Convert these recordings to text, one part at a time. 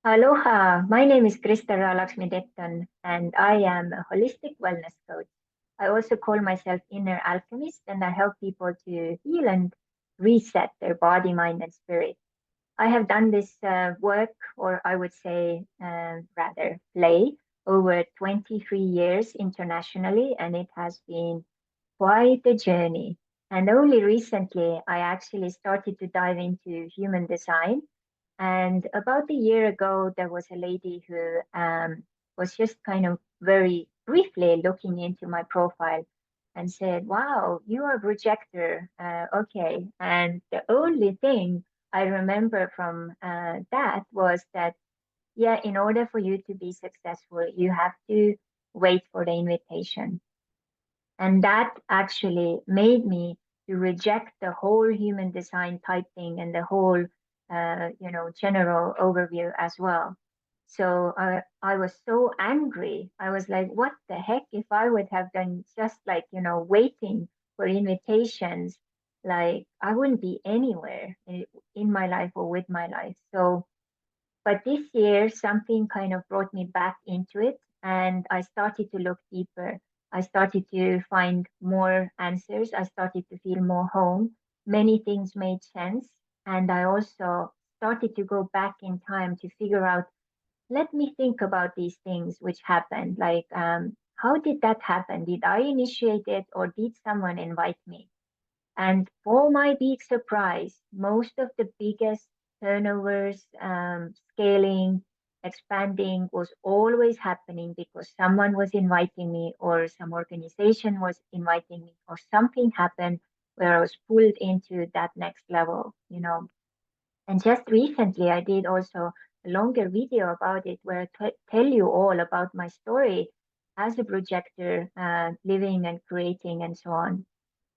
Aloha, my name is Krista Lakshmi-Detton, and I am a holistic wellness coach. I also call myself Inner Alchemist, and I help people to heal and reset their body, mind, and spirit. I have done this work, or I would say rather play, over 23 years internationally, and it has been quite a journey. And only recently, I actually started to dive into human design, and about a year ago, there was a lady who was just kind of very briefly looking into my profile and said, "Wow, you are a projector." Okay. And the only thing I remember from that was that, yeah, in order for you to be successful, you have to wait for the invitation. And that actually made me to reject the whole human design type thing and the whole, general overview as well. So I was so angry. I was like, what the heck if I would have done just like, waiting for invitations, like I wouldn't be anywhere in my life or with my life. So but this year, something kind of brought me back into it, and I started to look deeper. I started to find more answers. I started to feel more home. Many things made sense. And I also started to go back in time to figure out, let me think about these things which happened. Like, how did that happen? Did I initiate it or did someone invite me? And for my big surprise, most of the biggest turnovers, scaling, expanding was always happening because someone was inviting me or some organization was inviting me or something happened where I was pulled into that next level. And just recently, I did also a longer video about it where I tell you all about my story as a projector, living and creating and so on.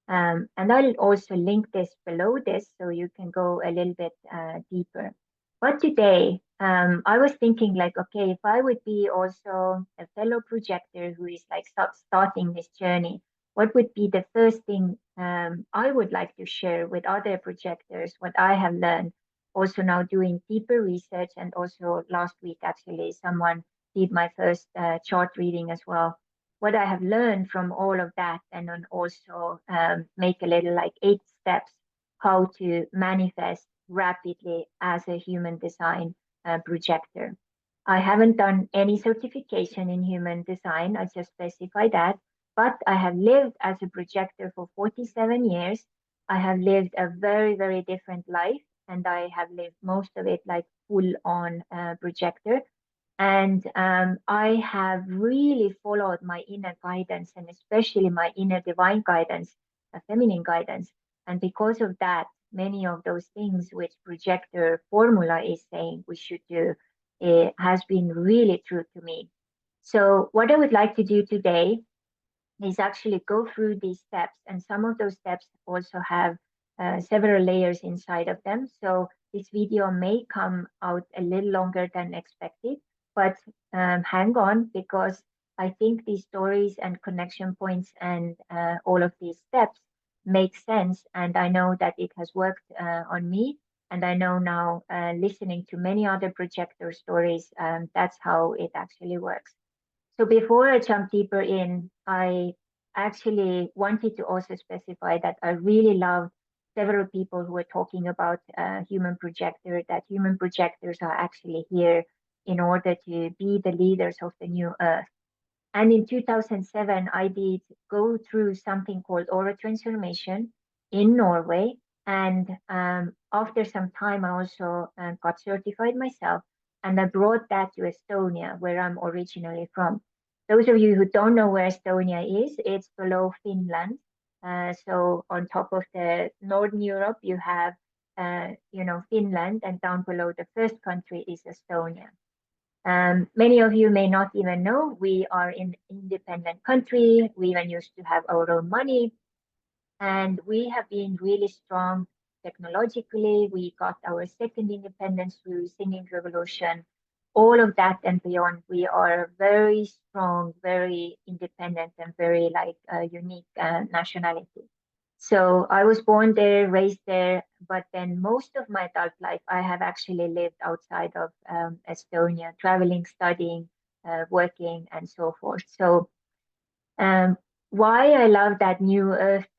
And I'll also link this below this so you can go a little bit deeper. But today, I was thinking like, okay, if I would be also a fellow projector who is like starting this journey, what would be the first thing I would like to share with other projectors, what I have learned, also now doing deeper research. And also last week, actually, someone did my first chart reading as well, what I have learned from all of that, and then also make a little like 8 steps how to manifest rapidly as a human design projector. I haven't done any certification in human design, I just specify that, but I have lived as a projector for 47 years. I have lived a very, very different life, and I have lived most of it like full on projector. And I have really followed my inner guidance and especially my inner divine guidance, feminine guidance. And because of that, many of those things which projector formula is saying we should do has been really true to me. So what I would like to do today is actually go through these steps. And some of those steps also have several layers inside of them. So this video may come out a little longer than expected, but hang on because I think these stories and connection points and all of these steps make sense. And I know that it has worked on me. And I know now, listening to many other projector stories, that's how it actually works. So before I jump deeper in, I actually wanted to also specify that I really love several people who are talking about human projector, that human projectors are actually here in order to be the leaders of the new earth. And in 2007, I did go through something called aura transformation in Norway. And after some time, I also got certified myself. And I brought that to Estonia, where I'm originally from. Those of you who don't know where Estonia is, it's below Finland. So on top of the Northern Europe, you have, Finland, and down below the first country is Estonia. Many of you may not even know we are an independent country. We even used to have our own money, and we have been really strong technologically. We got our second independence through singing revolution. All of that and beyond, we are very strong, very independent, and very like unique nationality. So I was born there, raised there, but then most of my adult life I have actually lived outside of Estonia, traveling, studying, working, and so forth. So um, why I love that new earth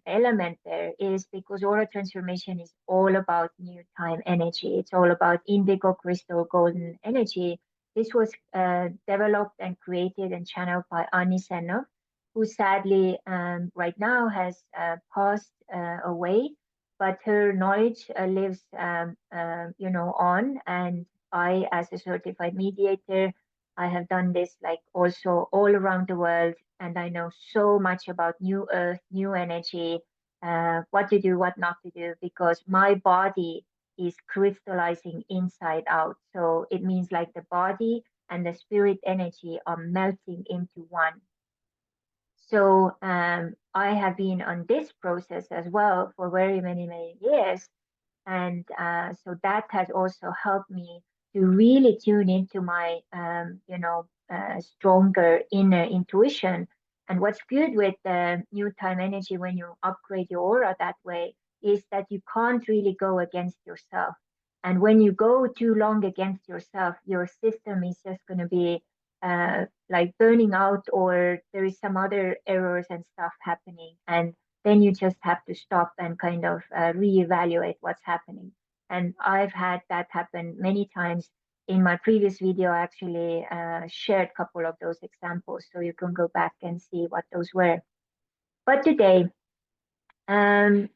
element there is because aura transformation is all about new time energy. It's all about indigo crystal golden energy. This was developed and created and channeled by Ani Senov, who sadly right now has passed away, but her knowledge lives, on. And I, as a certified mediator, I have done this like also all around the world, and I know so much about new earth, new energy, what to do, what not to do, because my body is crystallizing inside out. So it means like the body and the spirit energy are melting into one. So I have been on this process as well for very many, many years. And so that has also helped me to really tune into my, stronger inner intuition. And what's good with the new time energy when you upgrade your aura that way is that you can't really go against yourself. And when you go too long against yourself, your system is just going to be like burning out, or there is some other errors and stuff happening. And then you just have to stop and kind of reevaluate what's happening. And I've had that happen many times. In my previous video, I actually shared a couple of those examples, so you can go back and see what those were. But today,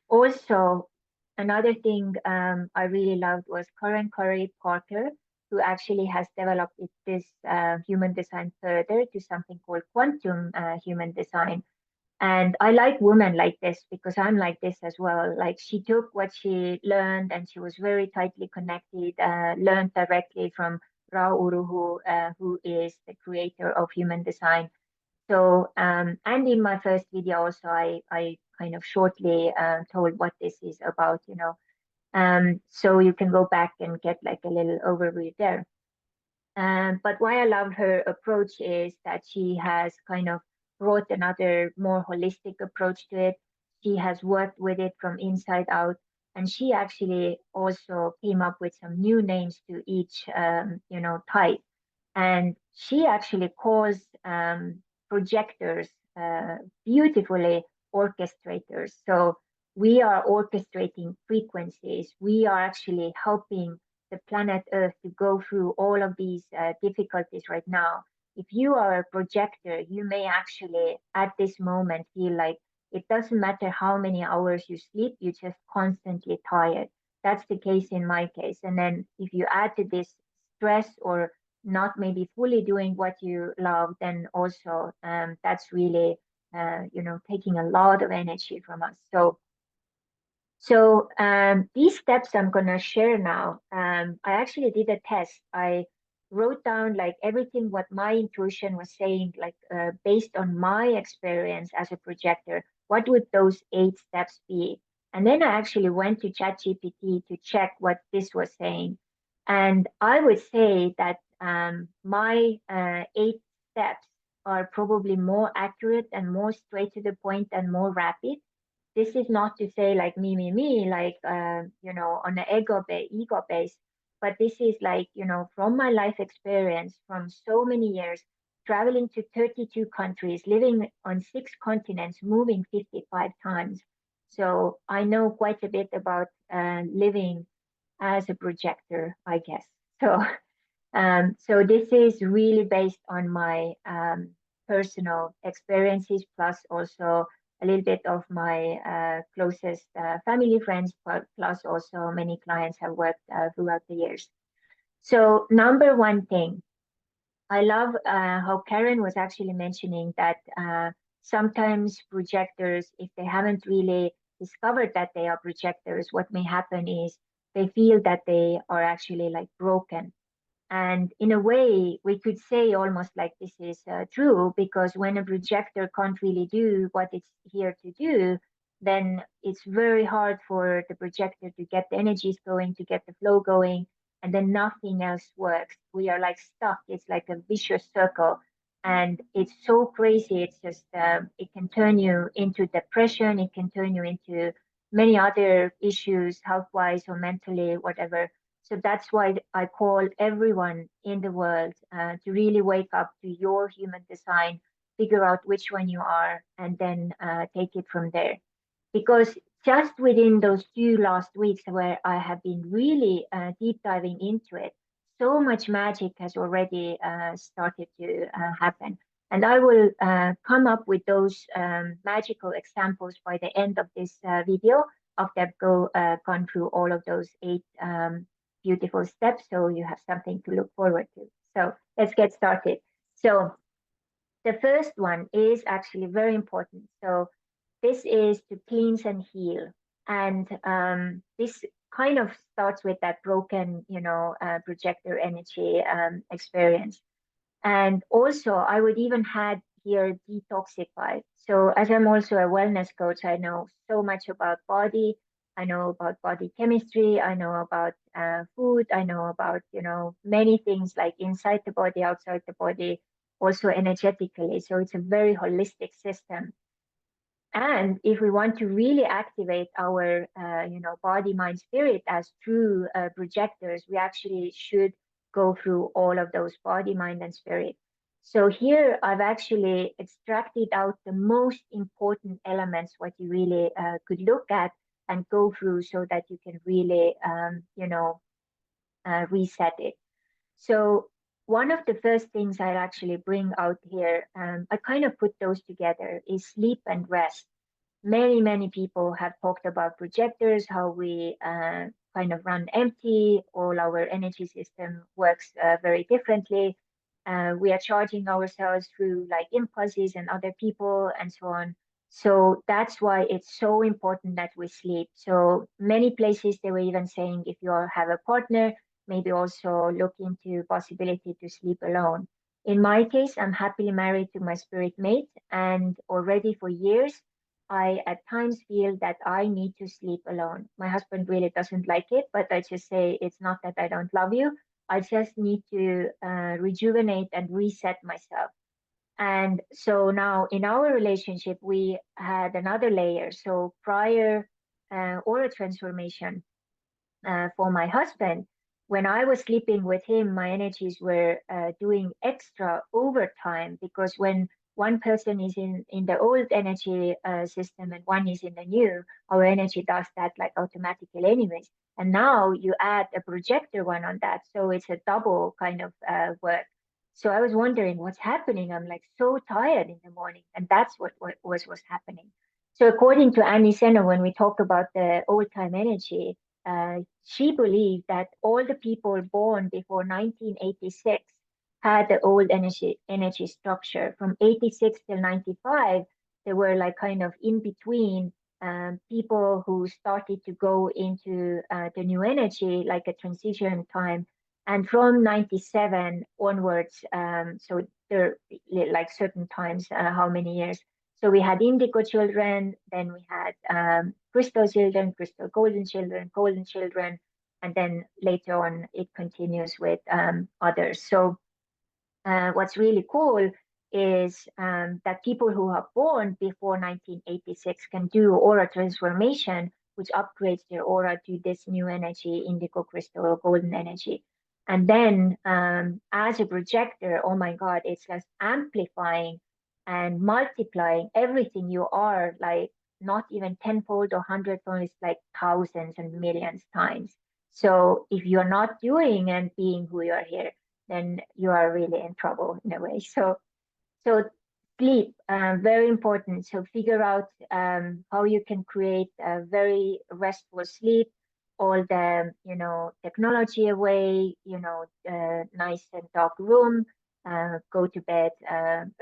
also another thing I really loved was Karen Curry Parker, who actually has developed this human design further to something called quantum human design. And I like women like this because I'm like this as well. Like she took what she learned and she was very tightly connected, learned directly from Ra Uruhu, who is the creator of human design. So, and in my first video also, I kind of shortly told what this is about, so you can go back and get like a little overview there. But why I love her approach is that she has kind of brought another more holistic approach to it. She has worked with it from inside out, and she actually also came up with some new names to each, type. And she actually calls projectors beautifully orchestrators. So we are orchestrating frequencies. We are actually helping the planet Earth to go through all of these difficulties right now. If you are a projector, you may actually at this moment feel like it doesn't matter how many hours you sleep, you're just constantly tired. That's the case in my case. And then if you add to this stress or not maybe fully doing what you love, then also that's really, taking a lot of energy from us. So these steps I'm going to share now, I actually did a test. I wrote down like everything what my intuition was saying, like based on my experience as a projector, what would those 8 steps be? And then I actually went to ChatGPT to check what this was saying. And I would say that my 8 steps are probably more accurate and more straight to the point and more rapid. This is not to say like me, like on the ego base, but this is like from my life experience from so many years, traveling to 32 countries, living on 6 continents, moving 55 times. So I know quite a bit about living as a projector, I guess. So so this is really based on my personal experiences, plus also a little bit of my closest family friends, but plus also many clients have worked throughout the years. So number one thing, I love how Karen was actually mentioning that sometimes projectors, if they haven't really discovered that they are projectors, what may happen is they feel that they are actually like broken. And in a way, we could say almost like this is true, because when a projector can't really do what it's here to do, then it's very hard for the projector to get the energies going, to get the flow going, and then nothing else works. We are like stuck. It's like a vicious circle. And it's so crazy. It's just, it can turn you into depression. It can turn you into many other issues, health-wise or mentally, whatever. So that's why I call everyone in the world to really wake up to your human design, figure out which one you are, and then take it from there. Because just within those few last weeks where I have been really deep diving into it, so much magic has already started to happen. And I will come up with those magical examples by the end of this video after I've gone through all of those 8 beautiful steps. So you have something to look forward to. So let's get started. So the first one is actually very important. So this is to cleanse and heal. And this kind of starts with that broken, projector energy experience. And also, I would even add here detoxify. So, as I'm also a wellness coach, I know so much about body. I know about body chemistry. I know about food. I know about, many things like inside the body, outside the body, also energetically. So, it's a very holistic system. And if we want to really activate our, body, mind, spirit as true projectors, we actually should go through all of those body, mind, and spirit. So here I've actually extracted out the most important elements, what you really could look at and go through so that you can really, reset it. So one of the first things I'll actually bring out here, I kind of put those together, is sleep and rest. Many people have talked about projectors, how we kind of run empty, all our energy system works very differently. We are charging ourselves through like impulses and other people and so on. So that's why it's so important that we sleep. So many places they were even saying if you have a partner, maybe also look into possibility to sleep alone. In my case, I'm happily married to my spirit mate, and already for years I at times feel that I need to sleep alone. My husband really doesn't like it, but I just say it's not that I don't love you. I just need to rejuvenate and reset myself. And so now in our relationship, we had another layer. So prior aura transformation, for my husband, when I was sleeping with him, my energies were doing extra overtime because when one person is in the old energy system and one is in the new, our energy does that like automatically anyways. And now you add a projector one on that. So it's a double kind of work. So I was wondering what's happening. I'm like so tired in the morning. And that's what was happening. So according to Annie Senna, when we talk about the old time energy, she believed that all the people born before 1986 had the old energy structure. From 86 till 95, they were like kind of in between people who started to go into the new energy, like a transition time. And from 97 onwards, so there like certain times, how many years. So we had indigo children, then we had crystal children, crystal golden children, and then later on it continues with others. So what's really cool is that people who are born before 1986 can do aura transformation, which upgrades their aura to this new energy, indigo crystal or golden energy. And then as a projector, oh my God, it's just amplifying and multiplying everything you are, like not even tenfold or hundredfold, it's like thousands and millions times. So if you're not doing and being who you are here, then you are really in trouble in a way. So sleep, very important. So figure out how you can create a very restful sleep, all the, technology away, nice and dark room, go to bed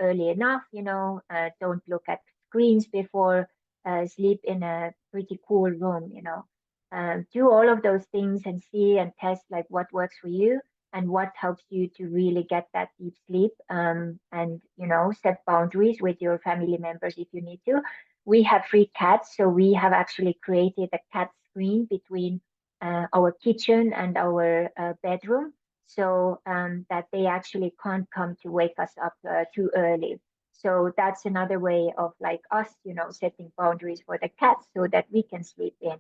early enough, don't look at screens before, sleep in a pretty cool room, do all of those things and see and test like what works for you and what helps you to really get that deep sleep, and set boundaries with your family members if you need to. We have 3 cats, so we have actually created a cat screen between our kitchen and our bedroom. so that they actually can't come to wake us up too early. So that's another way of like us, setting boundaries for the cats so that we can sleep in.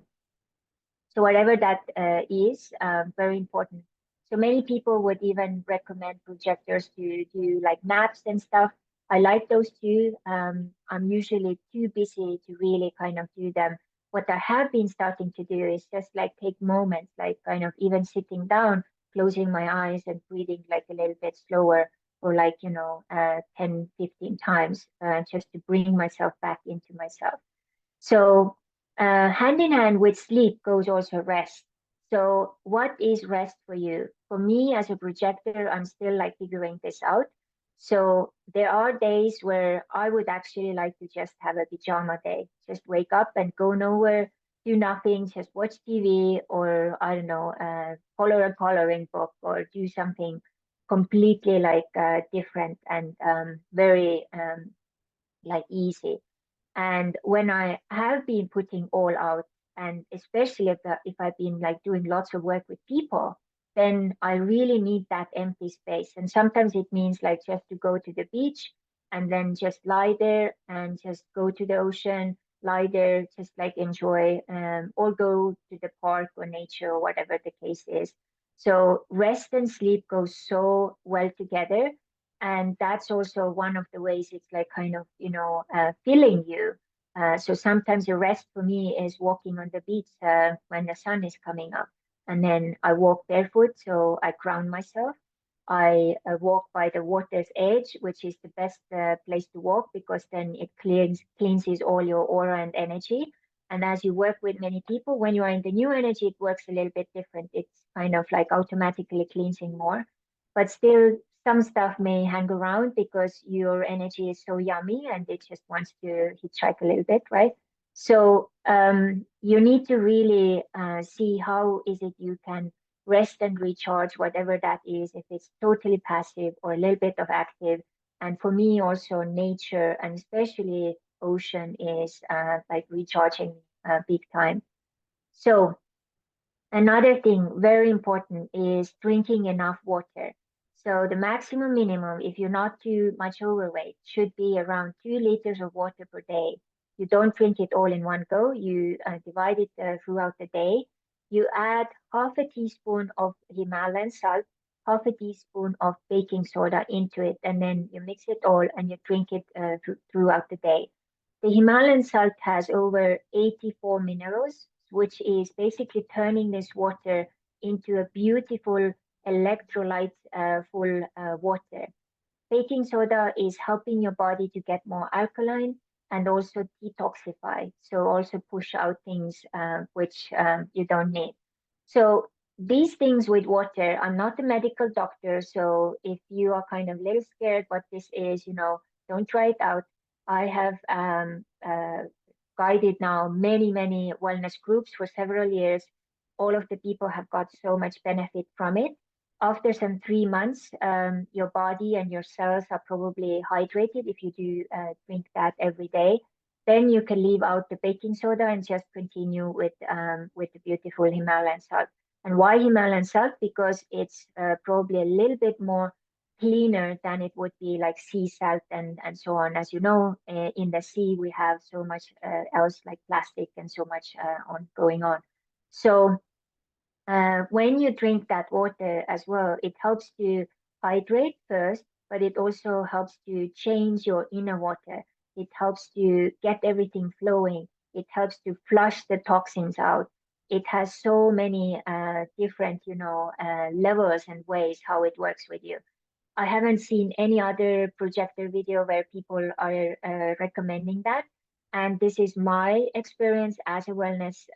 So whatever that is, very important. So many people would even recommend projectors to do like naps and stuff. I like those too. I'm usually too busy to really kind of do them. What I have been starting to do is just like take moments, like kind of even sitting down, closing my eyes and breathing like a little bit slower, or like, 10, 15 times, just to bring myself back into myself. So, hand in hand with sleep goes also rest. So, what is rest for you? For me, as a projector, I'm still like figuring this out. So, there are days where I would actually like to just have a pajama day, just wake up and go nowhere, do nothing, just watch TV, or I don't know, color a coloring book, or do something completely like different and very like easy. And when I have been putting all out, and especially if I've been like doing lots of work with people, then I really need that empty space. And sometimes it means like just to go to the beach and then just lie there and just go to the ocean, lie there, just like enjoy, or go to the park or nature or whatever the case is. So rest and sleep go so well together, and that's also one of the ways it's like kind of filling you. So sometimes the rest for me is walking on the beach when the sun is coming up, and then I walk barefoot, so I ground myself. I walk by the water's edge, which is the best place to walk, because then it cleanses all your aura and energy. And as you work with many people, when you are in the new energy, it works a little bit different. It's kind of like automatically cleansing more, but still some stuff may hang around because your energy is so yummy and it just wants to hitchhike a little bit, right? So you need to really see how is it you can rest and recharge, whatever that is, if it's totally passive or a little bit of active. And for me, also nature and especially ocean is like recharging big time. So another thing very important is drinking enough water. So the maximum minimum, if you're not too much overweight, should be around 2 liters of water per day. You don't drink it all in one go. You divide it throughout the day. You add half a teaspoon of Himalayan salt, half a teaspoon of baking soda into it, and then you mix it all and you drink it throughout the day. The Himalayan salt has over 84 minerals, which is basically turning this water into a beautiful electrolyte full water. Baking soda is helping your body to get more alkaline and also detoxify. So also push out things which you don't need. So these things with water, I'm not a medical doctor. So if you are kind of a little scared what this is, don't try it out. I have guided now many, many wellness groups for several years. All of the people have got so much benefit from it. After some 3 months, your body and your cells are probably hydrated if you do drink that every day. Then you can leave out the baking soda and just continue with the beautiful Himalayan salt. And why Himalayan salt? Because it's probably a little bit more cleaner than it would be like sea salt and so on. As you know, in the sea we have so much else like plastic and so much on going on. So when you drink that water as well, it helps to hydrate first, but it also helps to change your inner water. It helps to get everything flowing. It helps to flush the toxins out. It has so many different, levels and ways how it works with you. I haven't seen any other projector video where people are recommending that. And this is my experience as a wellness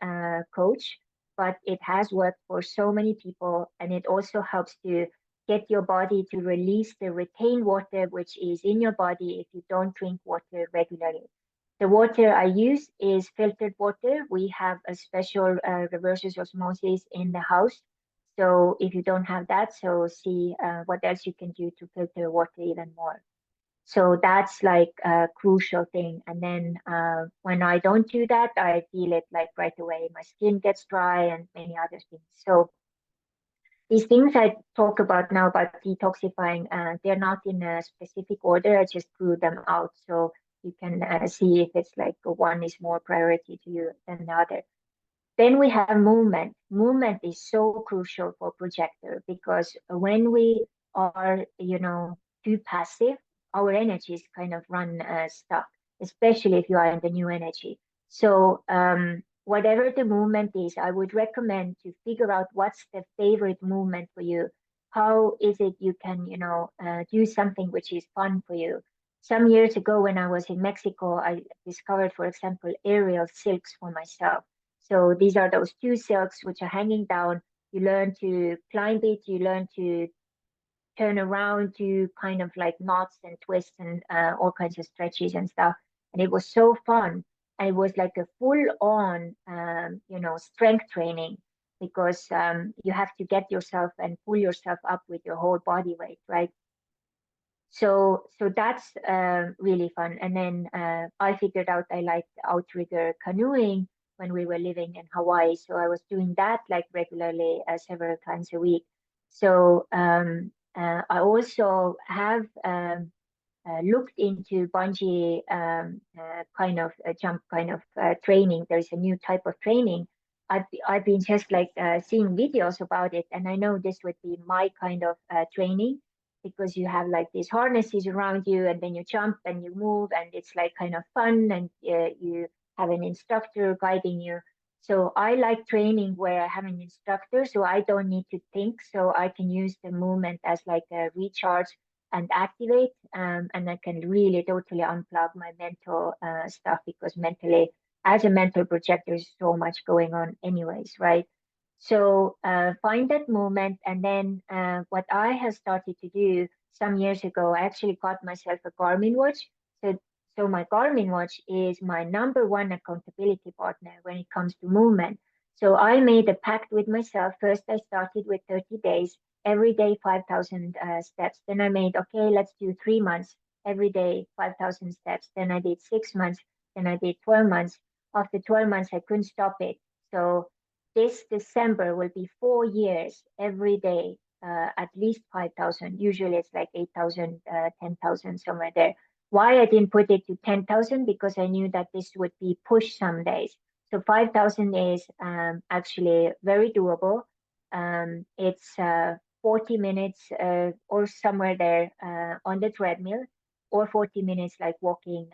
coach, but it has worked for so many people. And it also helps to get your body to release the retained water, which is in your body if you don't drink water regularly. The water I use is filtered water. We have a special reverse osmosis in the house. So if you don't have that, so see what else you can do to filter water even more. So that's like a crucial thing. And then when I don't do that, I feel it like right away. My skin gets dry and many other things. So These things I talk about now about detoxifying, they're not in a specific order. I just drew them out so you can see if it's like one is more priority to you than the other. Then we have movement. Movement is so crucial for projector because when we are, too passive, our energies kind of run stuck, especially if you are in the new energy. So, whatever the movement is, I would recommend to figure out what's the favorite movement for you. How is it you can, do something which is fun for you? Some years ago, when I was in Mexico, I discovered, for example, aerial silks for myself. So these are those two silks which are hanging down. You learn to climb it, you learn to turn around, do kind of like knots and twists and all kinds of stretches and stuff. And it was so fun. And it was like a full on, strength training because you have to get yourself and pull yourself up with your whole body weight, right? So that's really fun. And then I figured out I liked outrigger canoeing when we were living in Hawaii. So I was doing that like regularly several times a week. So I also have looked into bungee kind of jump kind of training. There's a new type of training. I've been just like seeing videos about it, and I know this would be my kind of training because you have like these harnesses around you, and then you jump and you move, and it's like kind of fun, and you have an instructor guiding you. So I like training where I have an instructor, so I don't need to think, so I can use the movement as like a recharge and activate, and I can really totally unplug my mental stuff because mentally, as a mental projector, there's so much going on, anyways, right? So find that moment, and then what I have started to do some years ago, I actually got myself a Garmin watch. So so my Garmin watch is my number one accountability partner when it comes to movement. So I made a pact with myself. First, I started with 30 days, every day 5,000 steps. Then I made, okay, let's do 3 months, every day 5,000 steps. Then I did 6 months. Then I did 12 months. After 12 months, I couldn't stop it. So this December will be 4 years every day, at least 5,000. Usually it's like 8,000, 10,000, somewhere there. Why I didn't put it to 10,000? Because I knew that this would be pushed some days. So 5,000 is actually very doable. It's 40 minutes or somewhere there on the treadmill, or 40 minutes like walking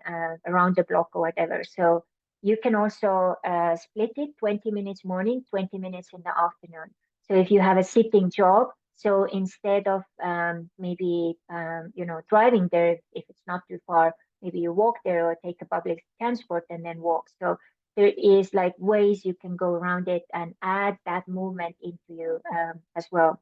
around the block or whatever. So you can also split it 20 minutes morning, 20 minutes in the afternoon. So if you have a sitting job, so instead of maybe driving there, if it's not too far, maybe you walk there or take a public transport and then walk. So there is like ways you can go around it and add that movement into you as well.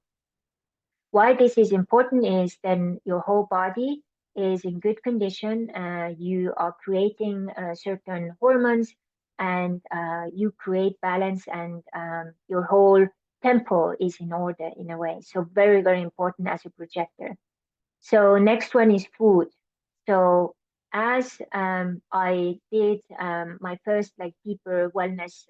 Why this is important is then your whole body is in good condition. You are creating certain hormones, and you create balance, and your whole tempo is in order in a way. So very, very important as a projector. So next one is food. So as I did my first like deeper wellness,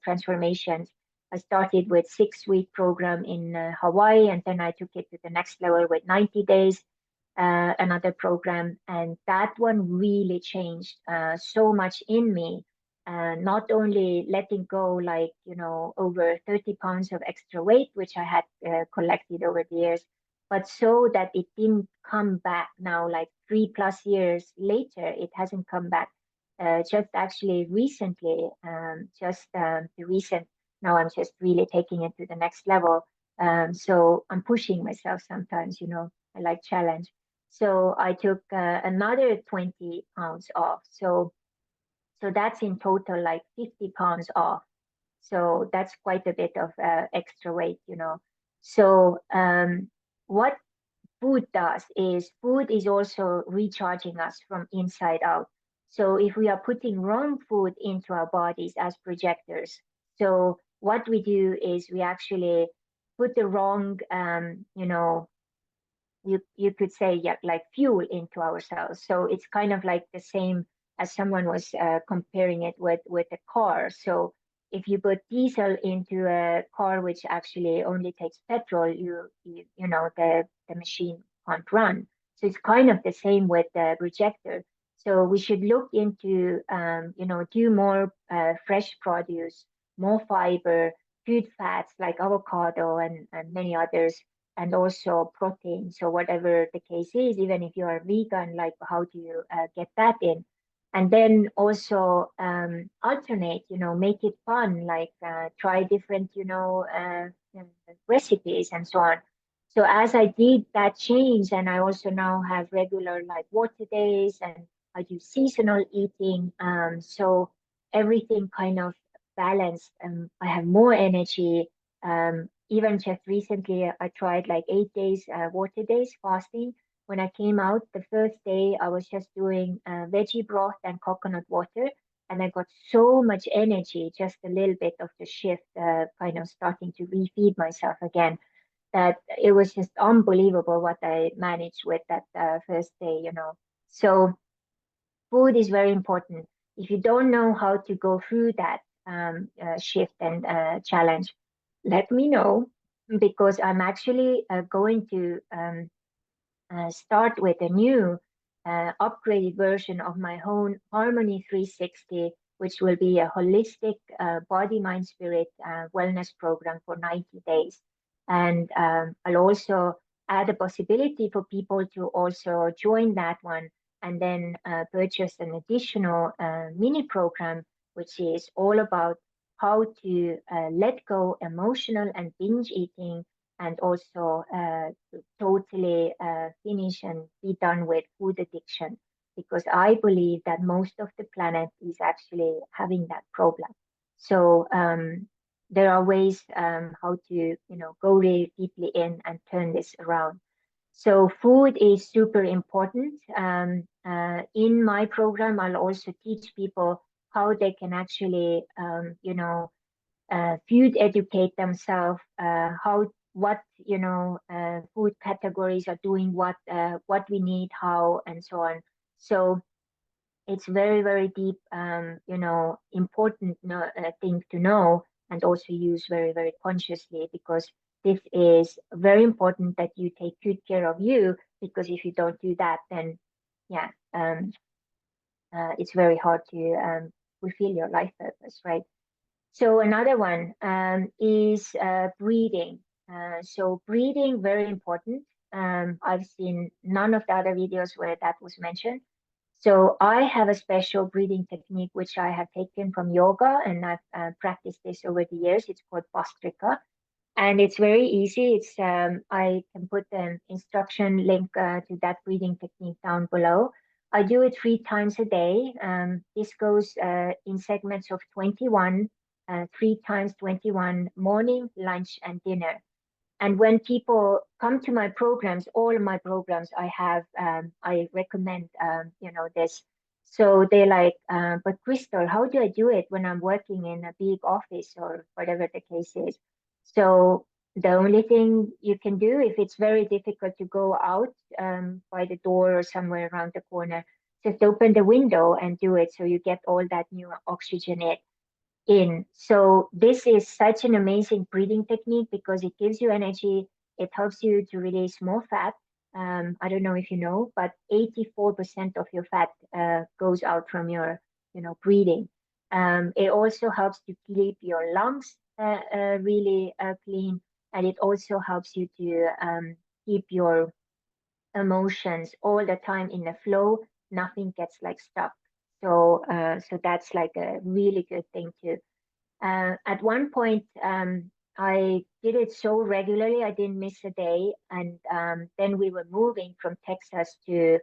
transformations, I started with 6 week program in Hawaii, and then I took it to the next level with 90 days, another program, and that one really changed so much in me. Not only letting go like over 30 pounds of extra weight, which I had collected over the years, but so that it didn't come back now, like 3+ years later, it hasn't come back. Just actually recently, the recent, now I'm just really taking it to the next level. So I'm pushing myself sometimes, I like challenge. So I took another 20 pounds off. So that's in total like 50 pounds off. So that's quite a bit of extra weight. So what food is also recharging us from inside out. So if we are putting wrong food into our bodies as projectors, so what we do is we actually put the wrong, you could say, yeah, like fuel into ourselves. So it's kind of like the same as someone was comparing it with a car. So if you put diesel into a car which actually only takes petrol, you know the machine can't run. So it's kind of the same with the projector. So we should look into do more fresh produce, more fiber, good fats like avocado and many others, and also protein. So whatever the case is, even if you are vegan, like how do you get that in? And then also alternate, make it fun, like try different, recipes and so on. So as I did that change, and I also now have regular like water days, and I do seasonal eating. So everything kind of balanced. I have more energy. Even just recently, I tried like 8 days, water days fasting. When I came out the first day, I was just doing veggie broth and coconut water, and I got so much energy, just a little bit of the shift, kind of starting to refeed myself again, that it was just unbelievable what I managed with that first day. So food is very important. If you don't know how to go through that shift and challenge, let me know, because I'm actually going to start with a new upgraded version of my own Harmony 360, which will be a holistic body, mind, spirit wellness program for 90 days. And I'll also add a possibility for people to also join that one and then purchase an additional mini program, which is all about how to let go emotional and binge eating, and also totally finish and be done with food addiction, because I believe that most of the planet is actually having that problem. So there are ways how to go really deeply in and turn this around. So food is super important. In my program, I'll also teach people how they can actually food educate themselves, how what food categories are doing what we need, how, and so on. So it's very, very deep, important thing to know, and also use very, very consciously, because this is very important that you take good care of you, because if you don't do that, then yeah, it's very hard to fulfill your life purpose, right? So another one is breathing. So breathing, very important. I've seen none of the other videos where that was mentioned. So I have a special breathing technique which I have taken from yoga, and I've practiced this over the years. It's called Bhastrika, and it's very easy. It's I can put an instruction link to that breathing technique down below. I do it 3 times a day. This goes in segments of 21, 3 times 21, morning, lunch, and dinner. And when people come to my programs, all of my programs, I recommend, this. So they're like, but Crystal, how do I do it when I'm working in a big office or whatever the case is? So the only thing you can do, if it's very difficult to go out by the door or somewhere around the corner, just open the window and do it, so you get all that new oxygen in. So this is such an amazing breathing technique because it gives you energy. It helps you to release more fat. I don't know if you know, but 84% of your fat goes out from your, breathing. It also helps to keep your lungs really clean, and it also helps you to keep your emotions all the time in the flow. Nothing gets like stuck. So that's like a really good thing too. At one point, I did it so regularly, I didn't miss a day. And then we were moving from Texas to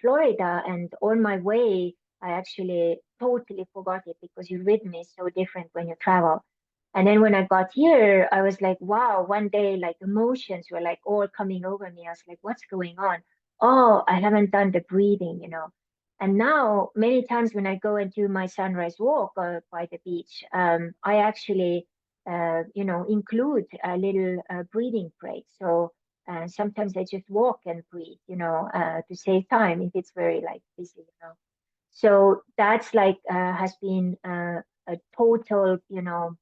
Florida. And on my way, I actually totally forgot it, because your rhythm is so different when you travel. And then when I got here, I was like, wow, one day, like emotions were like all coming over me. I was like, what's going on? Oh, I haven't done the breathing. And now, many times when I go and do my sunrise walk by the beach, I actually, include a little breathing break. So sometimes I just walk and breathe, to save time if it's very like busy. So that's like has been a total, you know,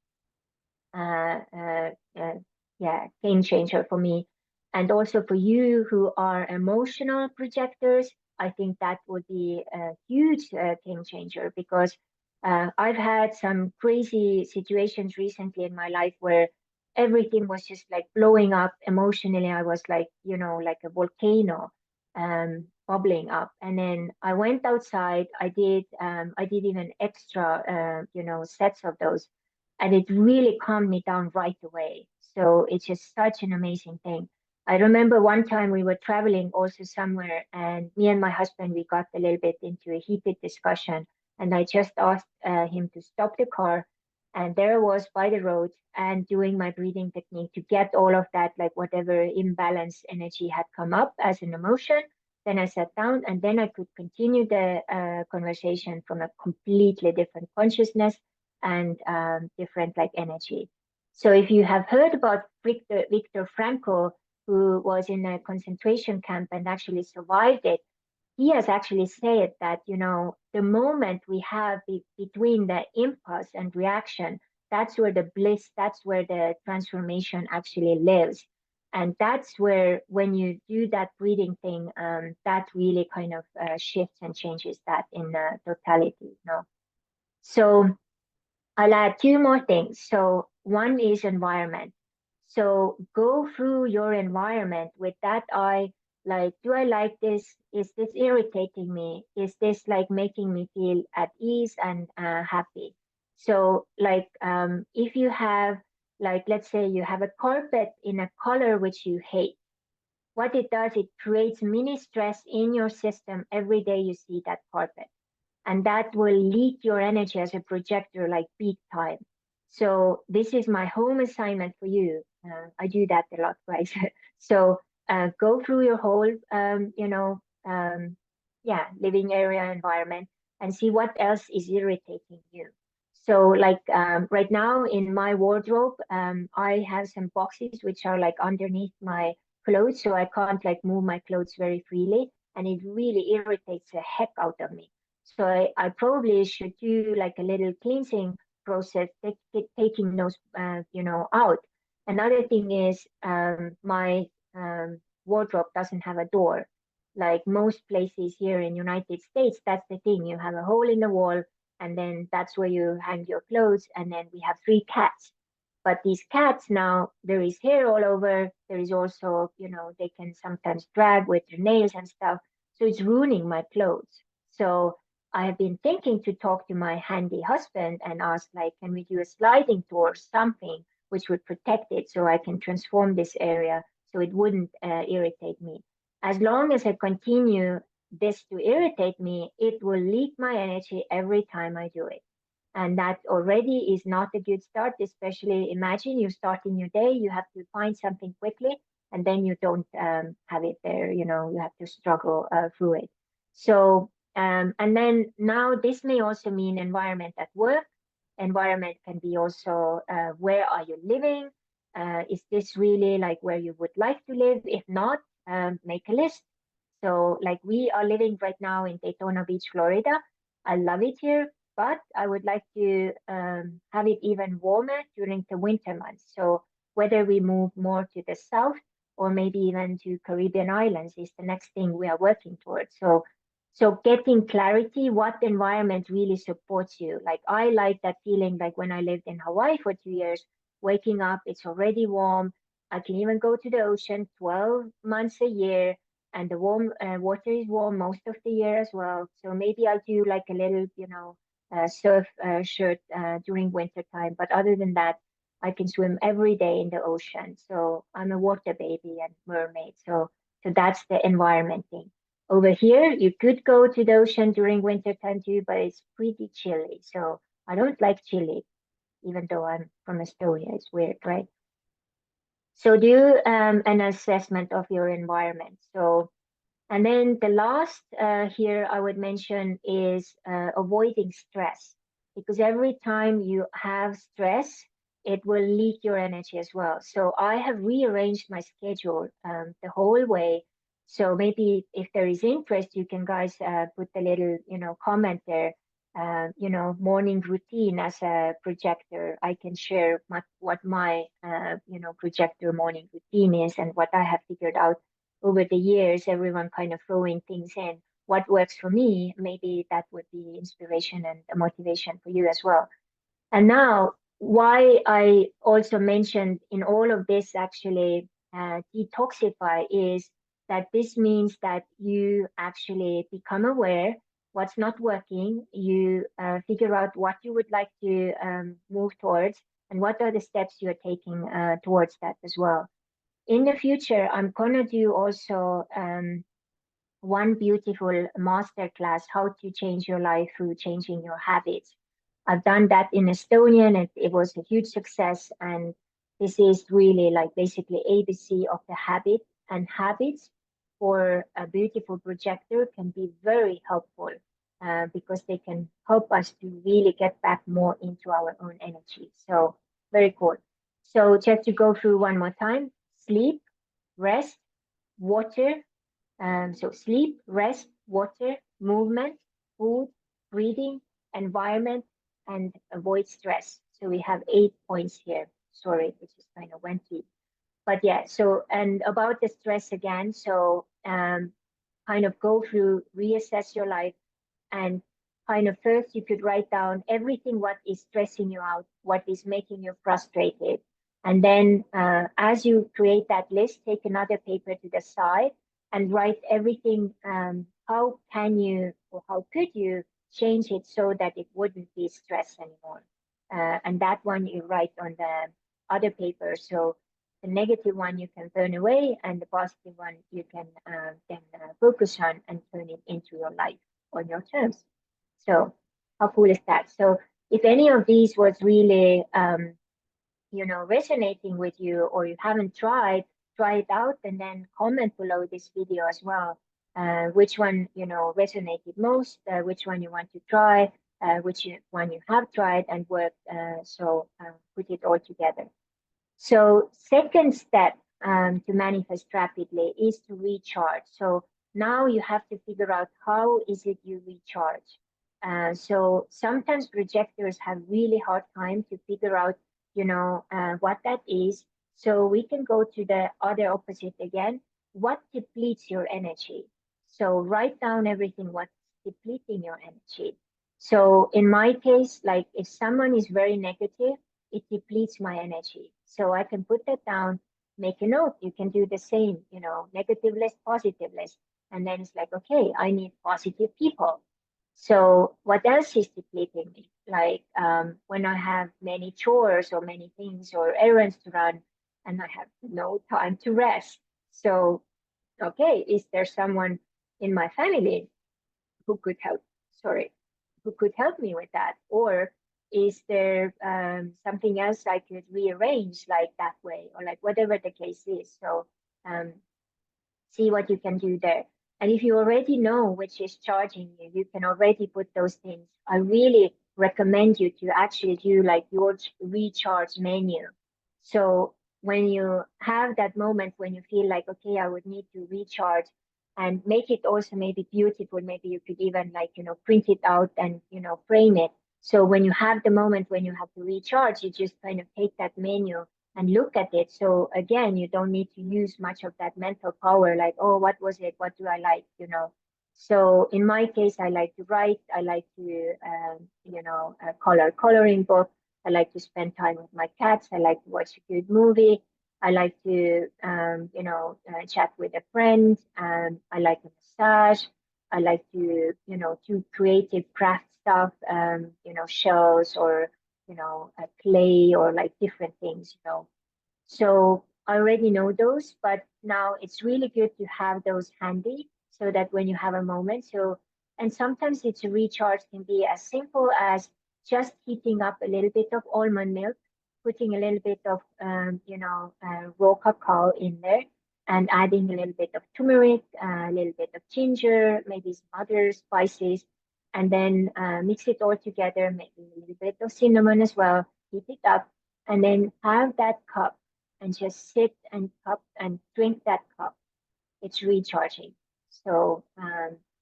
uh, uh, uh, yeah, game changer for me. And also for you who are emotional projectors, I think that would be a huge game changer, because I've had some crazy situations recently in my life where everything was just like blowing up emotionally. I was like, you know, like a volcano bubbling up. And then I went outside. I did even extra, you know, sets of those, and it really calmed me down right away. So it's just such an amazing thing. I remember one time we were traveling also somewhere, and me and my husband, we got a little bit into a heated discussion. And I just asked him to stop the car. And there I was by the road and doing my breathing technique to get all of that, like whatever imbalance energy had come up as an emotion. Then I sat down, and then I could continue the conversation from a completely different consciousness and different like energy. So if you have heard about Viktor Frankl, who was in a concentration camp and actually survived it, he has actually said that, you know, the moment we have between the impulse and reaction, that's where the bliss, that's where the transformation actually lives. And that's where, when you do that breathing thing, that really kind of shifts and changes that in totality, you know. So I'll add two more things. So one is environment. So go through your environment with that eye, like, do I like this? Is this irritating me? Is this like making me feel at ease and happy? So like if you have, like, let's say you have a carpet in a color which you hate, what it does, it creates mini stress in your system every day you see that carpet, and that will leak your energy as a projector like big time. So this is my home assignment for you. I do that a lot, guys. So go through your whole, yeah, living area environment and see what else is irritating you. So like right now in my wardrobe, I have some boxes which are like underneath my clothes, so I can't like move my clothes very freely, and it really irritates the heck out of me. So I probably should do like a little cleansing process, taking those, out. Another thing is my wardrobe doesn't have a door. Like most places here in United States, that's the thing. You have a hole in the wall, and then that's where you hang your clothes. And then we have three cats. But these cats now, there is hair all over. There is also, you know, they can sometimes drag with their nails and stuff. So it's ruining my clothes. So I have been thinking to talk to my handy husband and ask, like, can we do a sliding door or something which would protect it so I can transform this area so it wouldn't irritate me. As long as I continue this to irritate me, it will leak my energy every time I do it. And that already is not a good start, especially imagine you starting your day, you have to find something quickly, and then you don't have it there, you know, you have to struggle through it. So, and then now this may also mean environment at work. Environment can be also where are you living? Is this really like where you would like to live? If not, make a list. So, like, we are living right now in Daytona Beach, Florida. I love it here, but I would like to have it even warmer during the winter months. So, whether we move more to the south or maybe even to Caribbean islands is the next thing we are working towards. So getting clarity, what environment really supports you. Like I like that feeling, like when I lived in Hawaii for 2 years, waking up, it's already warm. I can even go to the ocean 12 months a year, and the warm water is warm most of the year as well. So maybe I'll do like a little, surf shirt during winter time. But other than that, I can swim every day in the ocean. So I'm a water baby and mermaid. So that's the environment thing. Over here, you could go to the ocean during winter time too, but it's pretty chilly. So I don't like chilly, even though I'm from Estonia. It's weird, right? So do an assessment of your environment. So, and then the last here I would mention is avoiding stress, because every time you have stress, it will leak your energy as well. So I have rearranged my schedule the whole way. So maybe if there is interest, you can guys put a little, comment there. morning routine as a projector. I can share what my, projector morning routine is and what I have figured out over the years, everyone kind of throwing things in. What works for me, maybe that would be inspiration and a motivation for you as well. And now, why I also mentioned in all of this actually detoxify is that this means that you actually become aware what's not working, you figure out what you would like to move towards, and what are the steps you're taking towards that as well. In the future, I'm gonna do also one beautiful masterclass, how to change your life through changing your habits. I've done that in Estonia and it was a huge success. And this is really like basically ABC of the habit, and habits for a beautiful projector can be very helpful because they can help us to really get back more into our own energy. So very cool. So just to go through one more time: sleep, rest, water, so sleep, rest, water, movement, food, breathing, environment, and avoid stress. So we have 8 points here. Sorry, it just kind of went deep. But yeah, so and about the stress again, so kind of go through, reassess your life, and kind of first you could write down everything what is stressing you out, what is making you frustrated. And then as you create that list, take another paper to the side and write everything. How can you or how could you change it so that it wouldn't be stress anymore? And that one you write on the other paper. So the negative one you can turn away, and the positive one you can then focus on and turn it into your life on your terms. So how cool is that? So if any of these was really resonating with you, or you haven't tried, try it out and then comment below this video as well. Which one resonated most, which one you want to try, one you have tried and worked. So put it all together. So second step to manifest rapidly is to recharge. So now you have to figure out how is it you recharge. So sometimes projectors have really hard time to figure out, what that is. So we can go to the other opposite again. What depletes your energy? So write down everything what's depleting your energy. So in my case, like if someone is very negative, it depletes my energy. So I can put that down, make a note. You can do the same, negative list, positive list. And then it's like, okay, I need positive people. So what else is depleting me? Like when I have many chores or many things or errands to run and I have no time to rest. So, okay, is there someone in my family who could help? Sorry, who could help me with that? Or is there something else I could rearrange like that way, or like whatever the case is? So um, see what you can do there. And if you already know which is charging you, you can already put those things. I really recommend you to actually do like your recharge menu. So when you have that moment when you feel like, okay, I would need to recharge, and make it also maybe beautiful. Maybe you could even like, print it out and, frame it. So when you have the moment when you have to recharge, you just kind of take that menu and look at it. So again, you don't need to use much of that mental power, like, oh, what was it? What do I like? So in my case, I like to write. I like to, coloring book. I like to spend time with my cats. I like to watch a good movie. I like to, chat with a friend. I like a massage. I like to, do creative craft stuff, shows or play or like different things. So I already know those, but now it's really good to have those handy so that when you have a moment, and sometimes it's a recharge can be as simple as just heating up a little bit of almond milk, putting a little bit of, raw cacao in there and adding a little bit of turmeric, a little bit of ginger, maybe some other spices, and then mix it all together, maybe a little bit of cinnamon as well, heat it up, and then have that cup and just sit and cup and drink that cup. It's recharging. So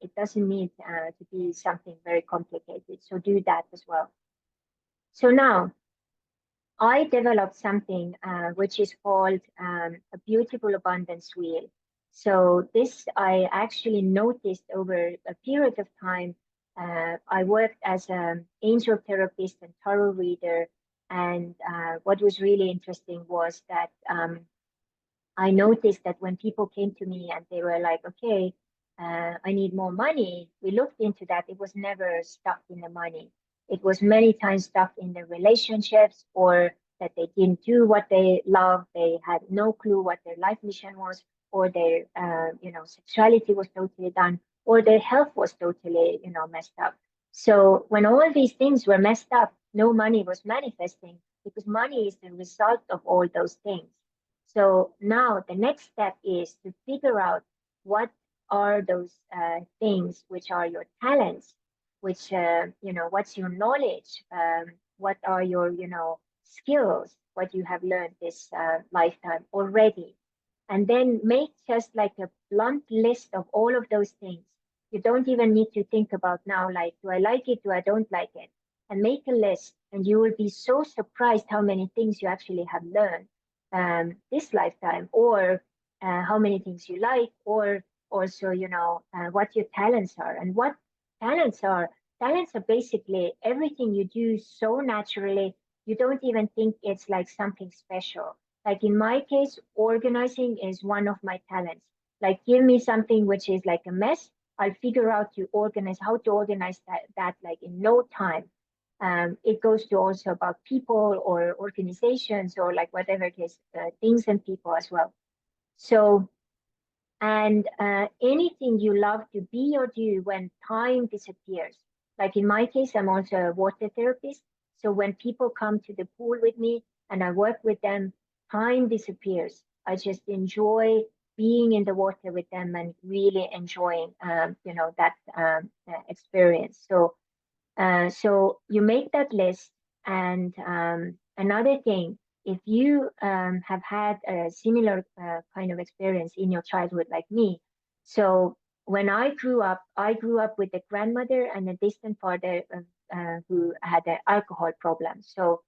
It doesn't need to be something very complicated. So do that as well. So now I developed something which is called a beautiful abundance wheel. So this I actually noticed over a period of time. I worked as an angel therapist and tarot reader. And what was really interesting was that I noticed that when people came to me and they were like, okay, I need more money, we looked into that. It was never stuck in the money. It was many times stuck in the relationships, or that they didn't do what they loved. They had no clue what their life mission was, or their, sexuality was totally done, or their health was totally, messed up. So when all these things were messed up, no money was manifesting, because money is the result of all those things. So now the next step is to figure out what are those things which are your talents, which, what's your knowledge, what are your, skills, what you have learned this lifetime already. And then make just like a blunt list of all of those things. You don't even need to think about now, like, do I like it? Do I don't like it? And make a list, and you will be so surprised how many things you actually have learned this lifetime, or how many things you like, or also, what your talents are. And what talents are, talents are basically everything you do so naturally, you don't even think it's like something special. Like in my case, organizing is one of my talents. Like give me something which is like a mess, I'll figure out to organize how to organize that like in no time. It goes to also about people or organizations or like whatever it is, things and people as well. So, and anything you love to be or do when time disappears. Like in my case, I'm also a water therapist. So when people come to the pool with me and I work with them, time disappears. I just enjoy being in the water with them and really enjoying, that experience. So you make that list. And another thing, if you have had a similar kind of experience in your childhood like me, so when I grew up with a grandmother and a distant father who had an alcohol problem. So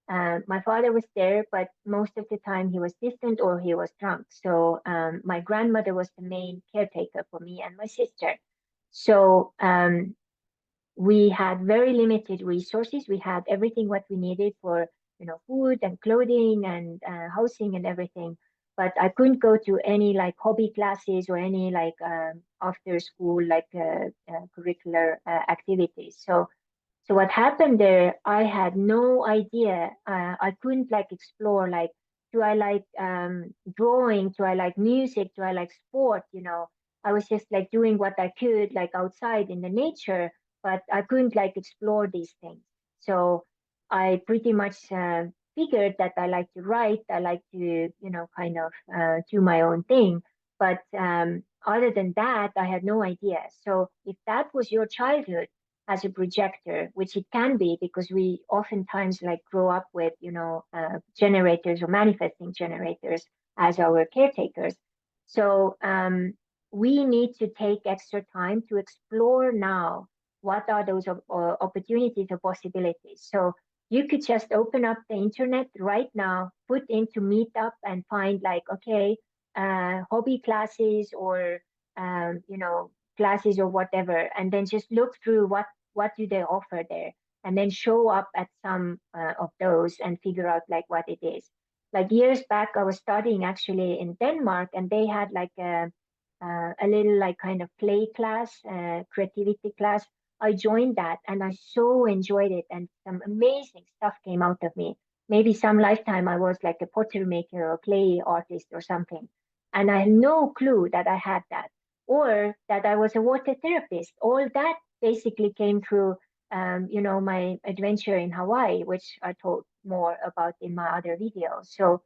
my father was there, but most of the time he was distant or he was drunk. So my grandmother was the main caretaker for me and my sister. So we had very limited resources. We had everything what we needed for, food and clothing and housing and everything. But I couldn't go to any like hobby classes or any like after school like curricular activities. So what happened there, I had no idea. I couldn't like explore like, do I like drawing? Do I like music? Do I like sport? I was just like doing what I could like outside in the nature, but I couldn't like explore these things. So I pretty much figured that I like to write. I like to, kind of do my own thing. But other than that, I had no idea. So if that was your childhood, as a projector, which it can be because we oftentimes like grow up with, generators or manifesting generators as our caretakers. So we need to take extra time to explore now what are those opportunities or possibilities. So you could just open up the internet right now, put into Meetup and find like, okay, hobby classes or, classes or whatever, and then just look through what do they offer there, and then show up at some of those and figure out like what it is. Like years back, I was studying actually in Denmark, and they had like a little like kind of play class, creativity class. I joined that and I so enjoyed it, and some amazing stuff came out of me. Maybe some lifetime I was like a potter maker or clay artist or something, and I had no clue that I had that, or that I was a water therapist. All that basically came through, my adventure in Hawaii, which I told more about in my other videos. So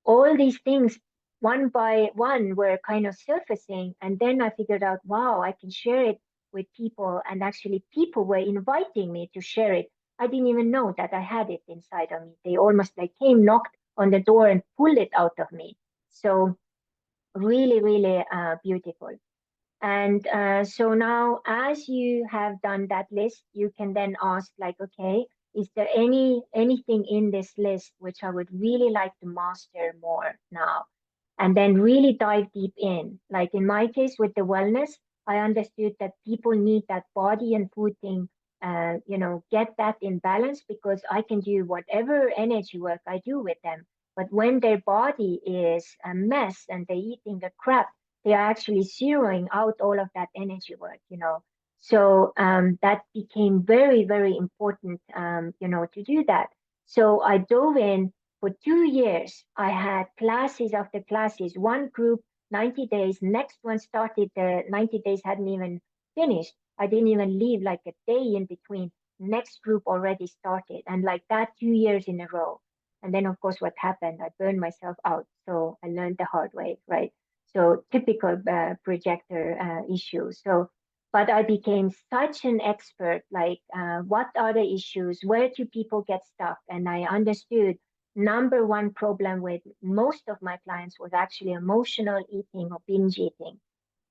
all these things, one by one, were kind of surfacing. And then I figured out, wow, I can share it with people. And actually, people were inviting me to share it. I didn't even know that I had it inside of me. They almost like came, knocked on the door, and pulled it out of me. So really, really beautiful. And so now, as you have done that list, you can then ask, like, okay, is there anything in this list which I would really like to master more now? And then really dive deep in. Like in my case with the wellness, I understood that people need that body and food thing, get that in balance, because I can do whatever energy work I do with them. But when their body is a mess and they're eating the crap, they are actually zeroing out all of that energy work. So that became very, very important, to do that. So I dove in for 2 years. I had classes after classes, one group, 90 days, next one started, the 90 days hadn't even finished. I didn't even leave like a day in between. Next group already started, and like that 2 years in a row. And then, of course, what happened? I burned myself out. So I learned the hard way, right? So typical projector issue. So, but I became such an expert, like what are the issues? Where do people get stuck? And I understood number one problem with most of my clients was actually emotional eating or binge eating,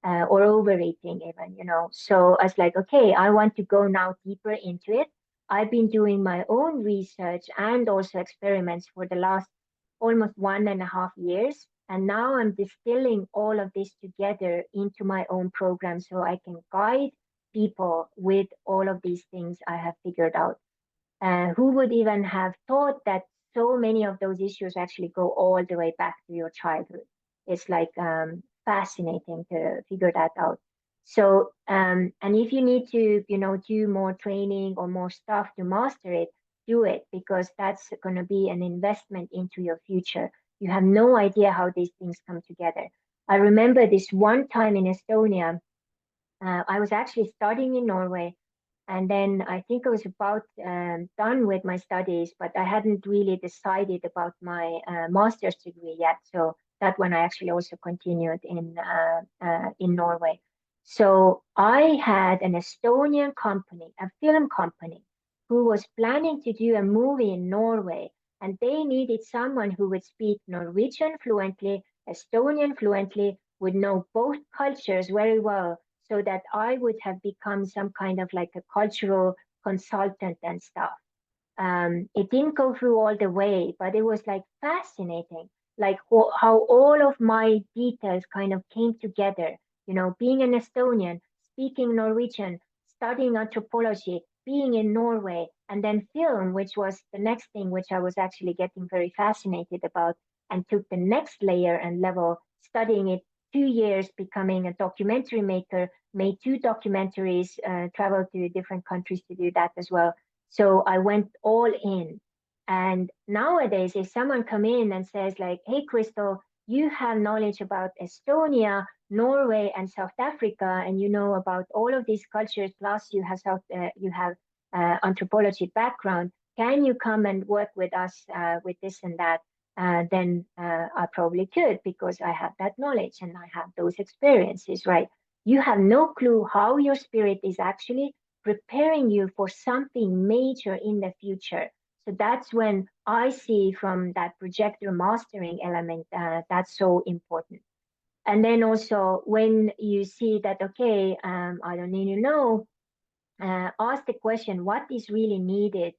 or overeating even. So I was like, okay, I want to go now deeper into it. I've been doing my own research and also experiments for the last almost 1.5 years. And now I'm distilling all of this together into my own program so I can guide people with all of these things I have figured out. Who would even have thought that so many of those issues actually go all the way back to your childhood? It's like fascinating to figure that out. So, and if you need to, do more training or more stuff to master it, do it, because that's going to be an investment into your future. You have no idea how these things come together. I remember this one time in Estonia, I was actually studying in Norway, and then I think I was about done with my studies, but I hadn't really decided about my master's degree yet. So that one I actually also continued in Norway. So I had an Estonian company, a film company, who was planning to do a movie in Norway, and they needed someone who would speak Norwegian fluently, Estonian fluently, would know both cultures very well, so that I would have become some kind of like a cultural consultant and stuff. It didn't go through all the way, but it was like fascinating, like how all of my details kind of came together. Being an Estonian, speaking Norwegian, studying anthropology, being in Norway, and then film, which was the next thing which I was actually getting very fascinated about, and took the next layer and level, studying it 2 years, becoming a documentary maker, made two documentaries, traveled to different countries to do that as well. So I went all in. And nowadays, if someone come in and says like, "Hey, Crystal, you have knowledge about Estonia, Norway, and South Africa, and you know about all of these cultures, plus you have anthropology background. Can you come and work with us with this and that?" Then I probably could, because I have that knowledge and I have those experiences, right? You have no clue how your spirit is actually preparing you for something major in the future. So that's when I see from that projector mastering element, that's so important. And then also when you see that, okay, I don't need to know, ask the question, what is really needed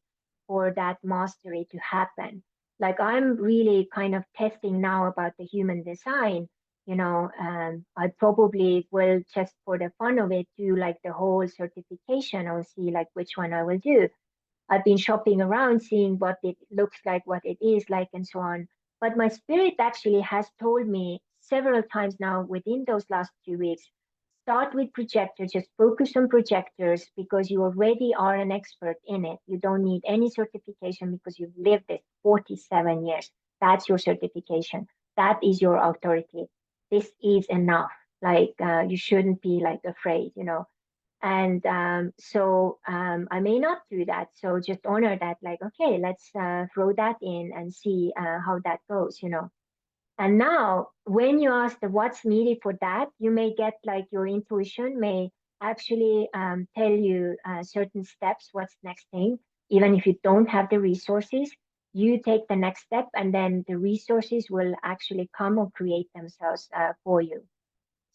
for that mastery to happen? Like I'm really kind of testing now about the human design. I probably will, just for the fun of it, do like the whole certification. I'll see like which one I will do. I've been shopping around, seeing what it looks like, what it is like, and so on. But my spirit actually has told me several times now within those last 2 weeks, start with projectors, just focus on projectors, because you already are an expert in it. You don't need any certification because you've lived it 47 years. That's your certification. That is your authority. This is enough. Like you shouldn't be like afraid. And so I may not do that. So just honor that, like, okay, let's throw that in and see how that goes. And now, when you ask the what's needed for that, you may get like your intuition may actually tell you certain steps, what's next thing. Even if you don't have the resources, you take the next step, and then the resources will actually come or create themselves for you.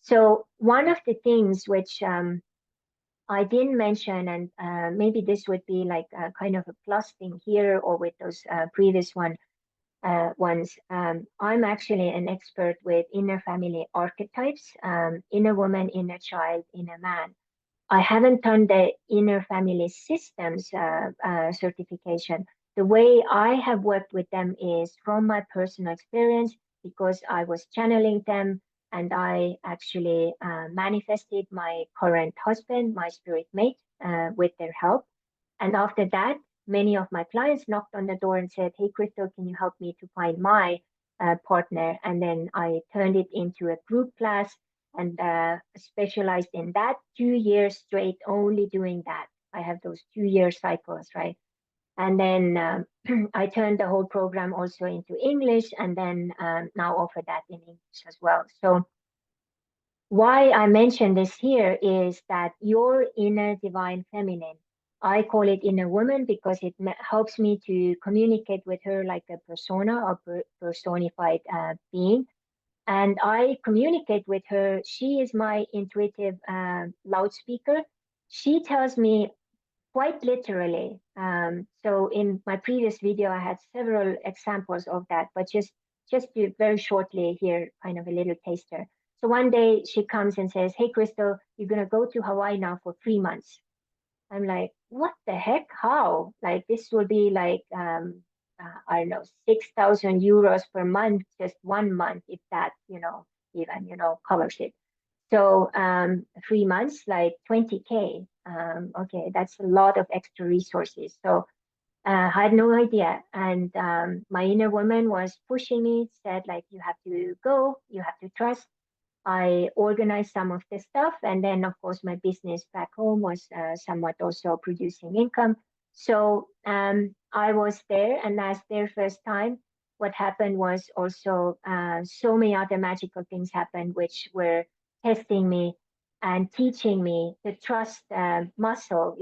So one of the things which I didn't mention, and maybe this would be like a kind of a plus thing here or with those previous ones. I'm actually an expert with inner family archetypes, inner woman, inner child, inner man. I haven't done the inner family systems certification. The way I have worked with them is from my personal experience because I was channeling them and I actually manifested my current husband, my spirit mate, with their help. And after that, many of my clients knocked on the door and said, "Hey, Crystal, can you help me to find my partner?" And then I turned it into a group class and specialized in that 2 years straight, only doing that. I have those 2 year cycles, right? And then I turned the whole program also into English and then now offer that in English as well. So why I mention this here is that your inner divine feminine, I call it inner woman because it helps me to communicate with her like a persona or personified being. And I communicate with her. She is my intuitive loudspeaker. She tells me quite literally. So in my previous video, I had several examples of that, but just to very shortly here, kind of a little taster. So one day she comes and says, "Hey, Crystal, you're gonna go to Hawaii now for 3 months." I'm like, "What the heck? How? Like this will be like I don't know, 6,000 euros per month, just 1 month, if that, even covers it." So 3 months, like 20K. Okay, that's a lot of extra resources. So I had no idea. And my inner woman was pushing me, said like, "You have to go, you have to trust." I organized some of the stuff. And then, of course, my business back home was somewhat also producing income. So I was there, and as their first time, what happened was also so many other magical things happened, which were testing me and teaching me the trust muscle,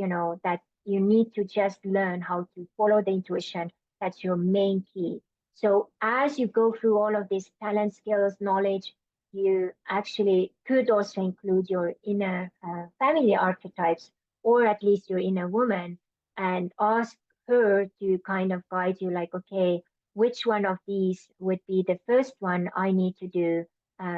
that you need to just learn how to follow the intuition. That's your main key. So as you go through all of these talent, skills, knowledge, you actually could also include your inner family archetypes, or at least your inner woman, and ask her to kind of guide you like, okay, which one of these would be the first one I need to do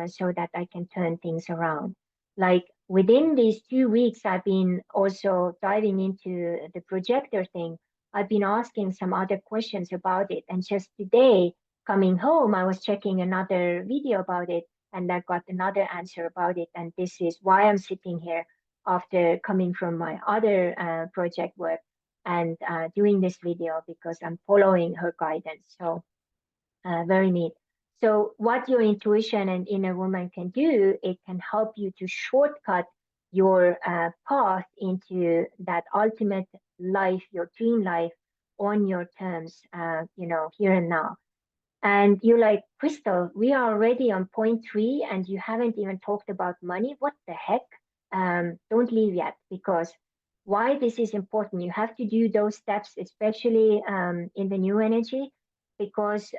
so that I can turn things around. Like within these 2 weeks, I've been also diving into the projector thing. I've been asking some other questions about it. And just today, coming home, I was checking another video about it and I got another answer about it. And this is why I'm sitting here after coming from my other project work and doing this video because I'm following her guidance. So very neat. So what your intuition and inner woman can do, it can help you to shortcut your path into that ultimate life, your dream life on your terms, here and now. And you're like, "Crystal, we are already on point 3 and you haven't even talked about money. What the heck?" Don't leave yet, because why this is important. You have to do those steps, especially in the new energy, because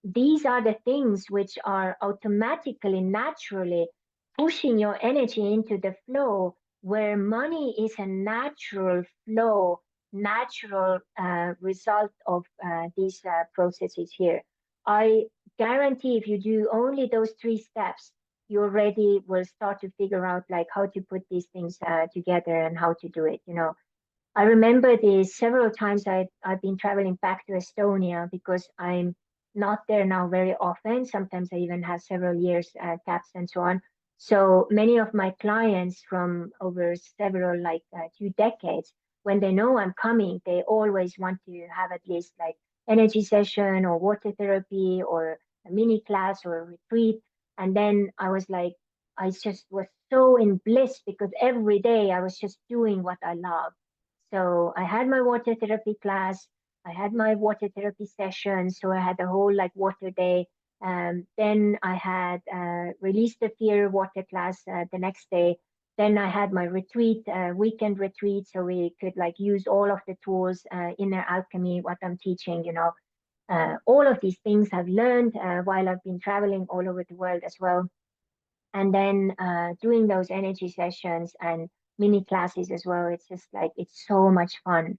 these are the things which are automatically, naturally pushing your energy into the flow, where money is a natural flow, natural result of these processes here. I guarantee if you do only those 3 steps, you already will start to figure out like how to put these things together and how to do it. I remember this several times I've been traveling back to Estonia because I'm not there now very often. Sometimes I even have several years gaps and so on. So many of my clients from over several, like 2 decades, when they know I'm coming, they always want to have at least like energy session or water therapy or a mini class or a retreat. And then I was like, I just was so in bliss because every day I was just doing what I love. So I had my water therapy class, I had my water therapy session. So I had a whole like water day. Then I had release the fear water class the next day. Then I had my retreat, weekend retreat. So we could like use all of the tools, inner alchemy, what I'm teaching, all of these things I've learned while I've been traveling all over the world as well. And then doing those energy sessions and mini classes as well, it's just like, it's so much fun.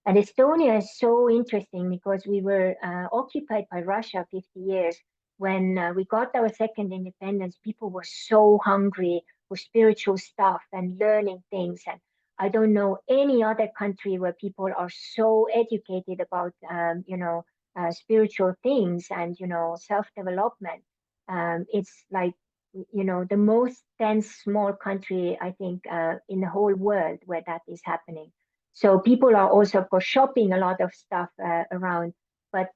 And Estonia is so interesting because we were occupied by Russia 50 years. When we got our second independence, people were so hungry for spiritual stuff and learning things. And I don't know any other country where people are so educated about, spiritual things and, self-development. It's like, the most dense small country, I think, in the whole world where that is happening. So people are also, of course, shopping a lot of stuff around. But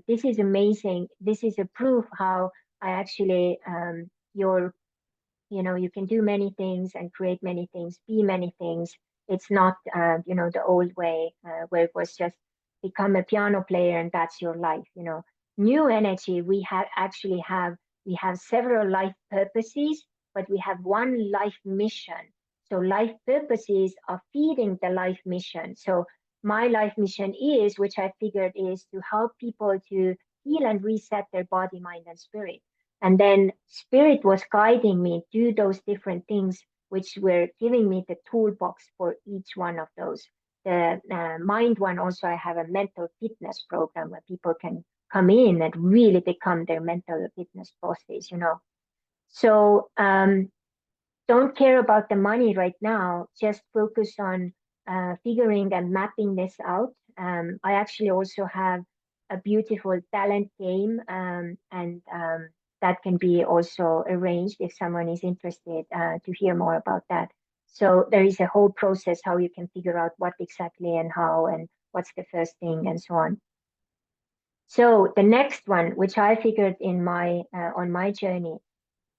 this is amazing. This is a proof how I actually, you can do many things and create many things, be many things. It's not, the old way where it was just become a piano player and that's your life. New energy, we have several life purposes, but we have one life mission. So life purposes are feeding the life mission. So my life mission is, which I figured is to help people to heal and reset their body, mind, and spirit. And then spirit was guiding me to those different things, which were giving me the toolbox for each one of those. The mind one, also, I have a mental fitness program where people can come in and really become their mental fitness bosses. So don't care about the money right now. Just focus on figuring and mapping this out. I actually also have a beautiful talent game, and that can be also arranged if someone is interested to hear more about that. So there is a whole process how you can figure out what exactly and how and what's the first thing and so on. So the next one, which I figured in my on my journey,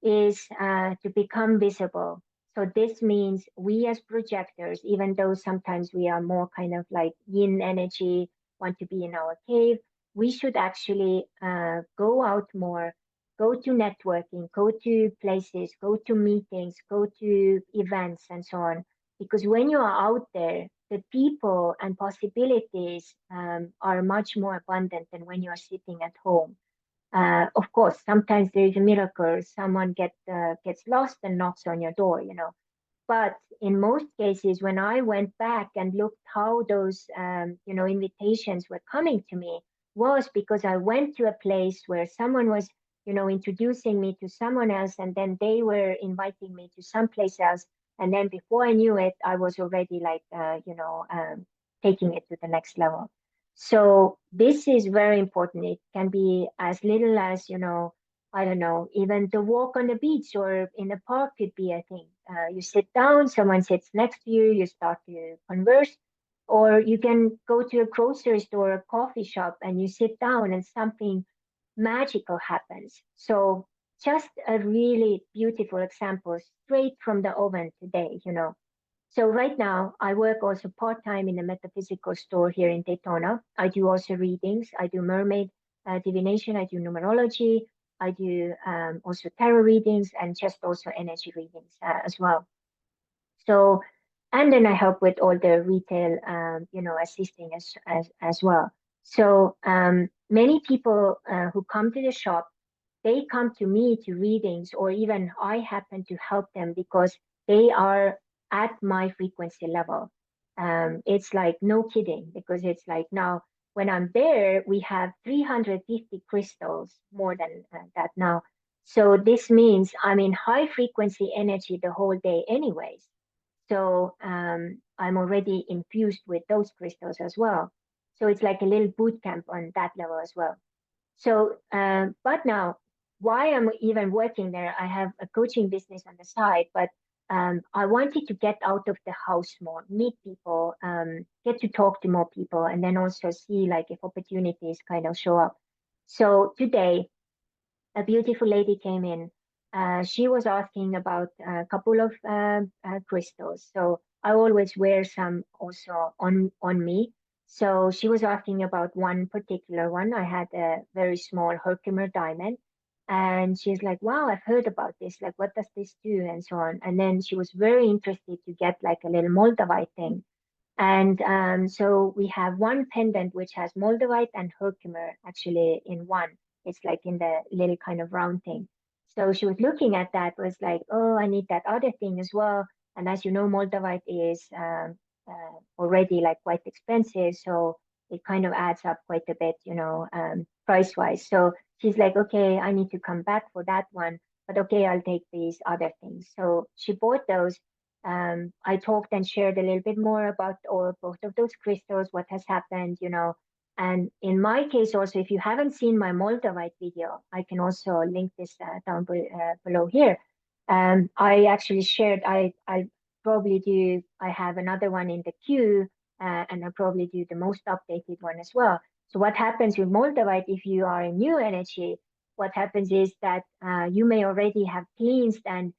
is to become visible. So this means we as projectors, even though sometimes we are more kind of like yin energy, want to be in our cave, we should actually go out more, go to networking, go to places, go to meetings, go to events and so on. Because when you are out there, the people and possibilities are much more abundant than when you are sitting at home. Of course, sometimes there is a miracle. Someone gets lost and knocks on your door. But in most cases, when I went back and looked how those, invitations were coming to me, was because I went to a place where someone was, introducing me to someone else, and then they were inviting me to someplace else. And then before I knew it, I was already like, taking it to the next level. So this is very important. It can be as little as, I don't know, even the walk on the beach or in a park could be a thing. You sit down, someone sits next to you, you start to converse, or you can go to a grocery store, a coffee shop, and you sit down and something magical happens. So just a really beautiful example straight from the oven today. So right now, I work also part-time in a metaphysical store here in Daytona. I do also readings. I do mermaid divination. I do numerology. I do also tarot readings and just also energy readings as well. So, and then I help with all the retail, assisting as well. So many people who come to the shop, they come to me to readings, or even I happen to help them because they are at my frequency level. It's like no kidding, because it's like now when I'm there, we have 350 crystals, more than that now. So this means I'm in high frequency energy the whole day, anyways. So I'm already infused with those crystals as well. So it's like a little boot camp on that level as well. So, but now, why I'm even working there, I have a coaching business on the side, but I wanted to get out of the house more, meet people, get to talk to more people, and then also see like if opportunities kind of show up. So today, a beautiful lady came in. She was asking about a couple of crystals. So I always wear some also on me. So she was asking about one particular one. I had a very small Herkimer diamond. And she's like, wow, I've heard about this. Like, what does this do? And so on. And then she was very interested to get like a little Moldavite thing. And so we have one pendant which has Moldavite and Herkimer actually in one. It's like in the little kind of round thing. So she was looking at that, was like, oh, I need that other thing as well. And as you know, Moldavite is already like quite expensive. So it kind of adds up quite a bit, price wise. So she's like, okay, I need to come back for that one. But okay, I'll take these other things. So she bought those. I talked and shared a little bit more about both of those crystals, what has happened, and in my case, also, if you haven't seen my Moldavite video, I can also link this down below here. I actually shared, I'll probably do, I have another one in the queue, and I'll probably do the most updated one as well. So what happens with Moldavite, if you are in new energy, what happens is that you may already have cleansed and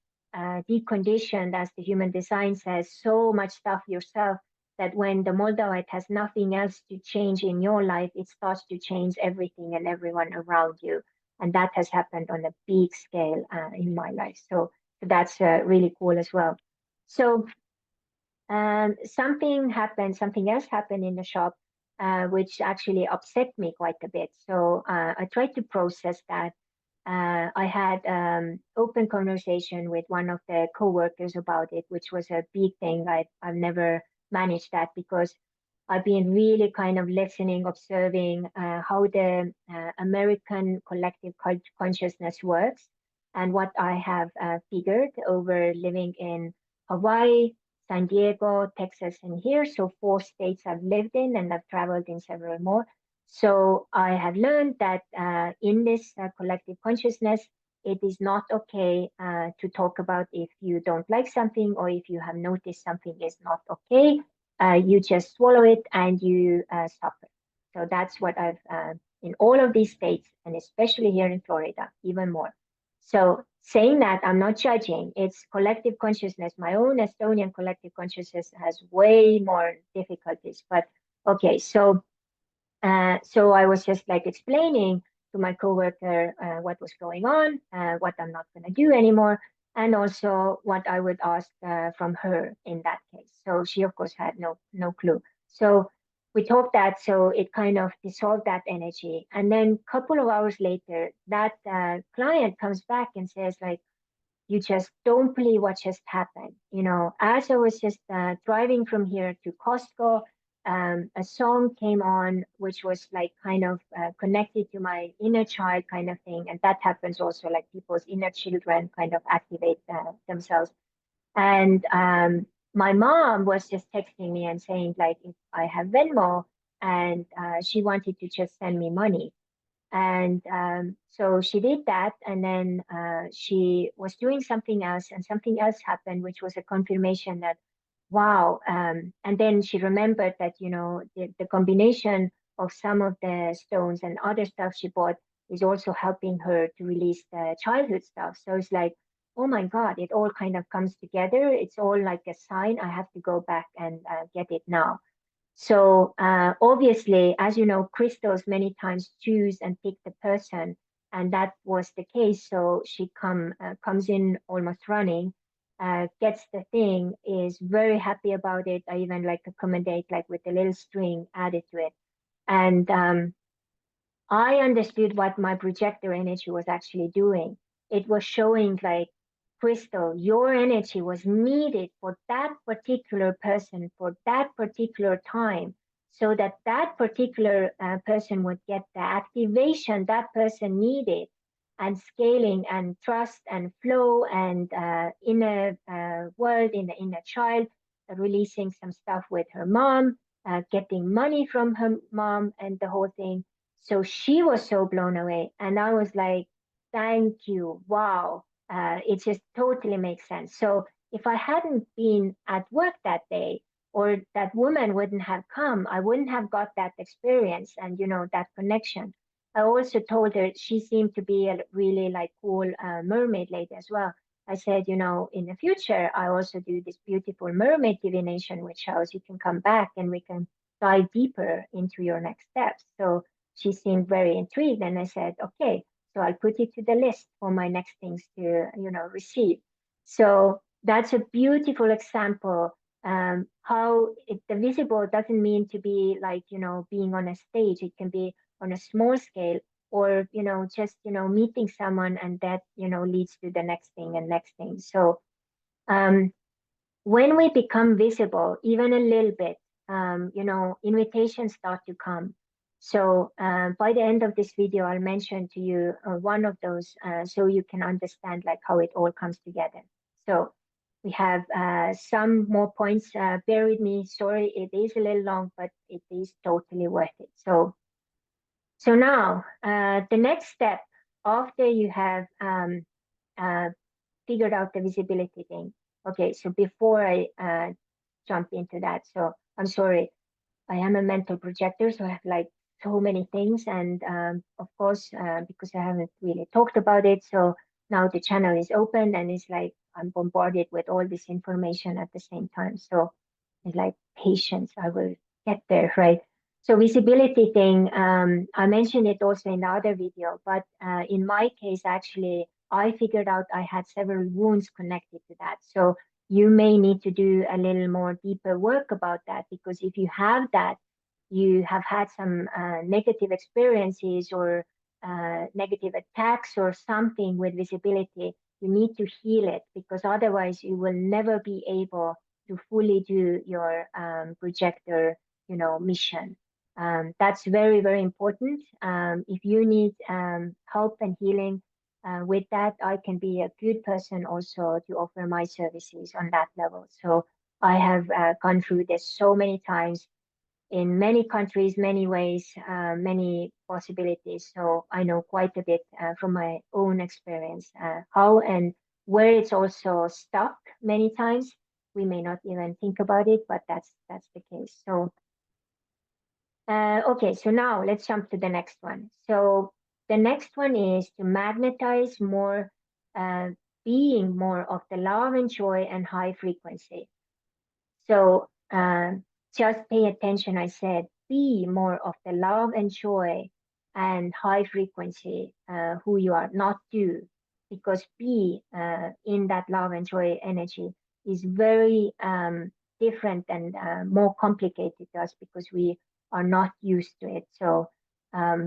deconditioned, as the human design says, so much stuff yourself that when the Moldavite has nothing else to change in your life, it starts to change everything and everyone around you. And that has happened on a big scale in my life. So that's really cool as well. So something else happened in the shop, which actually upset me quite a bit. So I tried to process that. I had open conversation with one of the co-workers about it, which was a big thing. I've never managed that because I've been really kind of listening, observing how the American collective consciousness works, and what I have figured over living in Hawaii, San Diego, Texas, and here. So 4 states I've lived in, and I've traveled in several more. So I have learned that in this collective consciousness, it is not okay to talk about if you don't like something or if you have noticed something is not okay. You just swallow it and you suffer. So that's what I've in all of these states, and especially here in Florida, even more. So saying that, I'm not judging. It's collective consciousness. My own Estonian collective consciousness has way more difficulties. But okay, so I was just like explaining to my coworker what was going on, what I'm not going to do anymore, and also what I would ask from her in that case. So she, of course, had no clue. So we talked that, so it kind of dissolved that energy. And then a couple of hours later, that client comes back and says, like, you just don't believe what just happened. As I was just driving from here to Costco, a song came on, which was like kind of connected to my inner child kind of thing. And that happens also, like people's inner children kind of activate themselves. And my mom was just texting me and saying, like, if I have Venmo, and she wanted to just send me money. And so she did that, and then she was doing something else, and something else happened, which was a confirmation that, wow. And then she remembered that, the combination of some of the stones and other stuff she bought is also helping her to release the childhood stuff. So it's like, oh my God, it all kind of comes together. It's all like a sign. I have to go back and get it now. So obviously, as you know, crystals many times choose and pick the person, and that was the case. So she comes in almost running, gets the thing, is very happy about it. I even like accommodate like with a little string added to it, and I understood what my projector energy was actually doing. It was showing like, Crystal, your energy was needed for that particular person for that particular time, so that that particular person would get the activation that person needed, and scaling and trust and flow and inner world in the inner child, releasing some stuff with her mom, getting money from her mom, and the whole thing. So she was so blown away. And I was like, thank you. Wow. It just totally makes sense. So if I hadn't been at work that day, or that woman wouldn't have come, I wouldn't have got that experience and, that connection. I also told her she seemed to be a really like cool mermaid lady as well. I said, in the future, I also do this beautiful mermaid divination, which shows you can come back and we can dive deeper into your next steps. So she seemed very intrigued, and I said, okay, so I'll put it to the list for my next things to, receive. So that's a beautiful example. How the visible doesn't mean to be like, being on a stage. It can be on a small scale, or, just, meeting someone, and that, leads to the next thing and next thing. So um, when we become visible, even a little bit, invitations start to come. So by the end of this video, I'll mention to you one of those, so you can understand like how it all comes together. So we have some more points. Bear with me. Sorry, it is a little long, but it is totally worth it. So now the next step after you have uh, figured out the visibility thing. Okay, so before I jump into that, so I'm sorry, I am a mental projector, so I have like so many things, and of course, because I haven't really talked about it, so now the channel is open, and it's like I'm bombarded with all this information at the same time. So it's like patience, I will get there, right? So visibility thing, I mentioned it also in the other video, but in my case, actually, I figured out I had several wounds connected to that. So you may need to do a little more deeper work about that, because if you have that, you have had some negative experiences or negative attacks or something with visibility, you need to heal it, because otherwise you will never be able to fully do your projector, mission. That's very, very important. If you need help and healing with that, I can be a good person also to offer my services on that level. So I have gone through this so many times in many countries, many ways, many possibilities. So I know quite a bit from my own experience how and where it's also stuck many times. We may not even think about it, but that's the case. So okay, so now let's jump to the next one. So the next one is to magnetize more, uh, being more of the love and joy and high frequency. So just pay attention. I said, be more of the love and joy and high frequency who you are, not do, because be in that love and joy energy is very different and more complicated to us because we are not used to it. So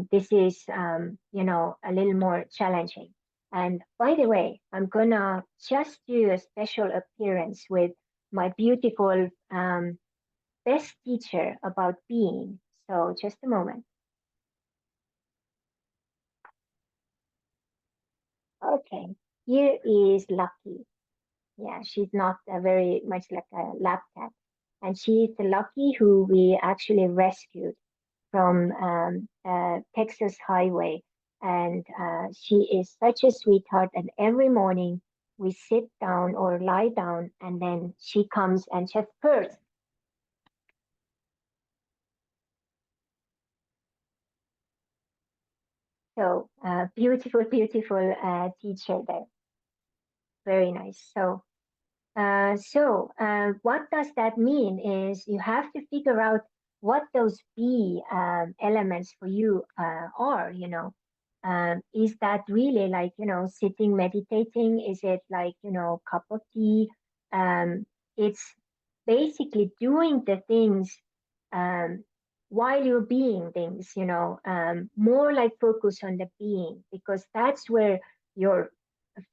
this is, a little more challenging. And by the way, I'm gonna just do a special appearance with my beautiful best teacher about being. So just a moment. Okay, here is Lucky. Yeah, she's not very much like a lab cat. And she's the Lucky who we actually rescued from Texas highway. And she is such a sweetheart. And every morning we sit down or lie down, and then she comes and just purrs. So beautiful, beautiful teacher there. Very nice. So what does that mean is you have to figure out what those B elements for you are, is that really like, sitting, meditating? Is it like, cup of tea? It's basically doing the things um, while you're being things, more like focus on the being, because that's where your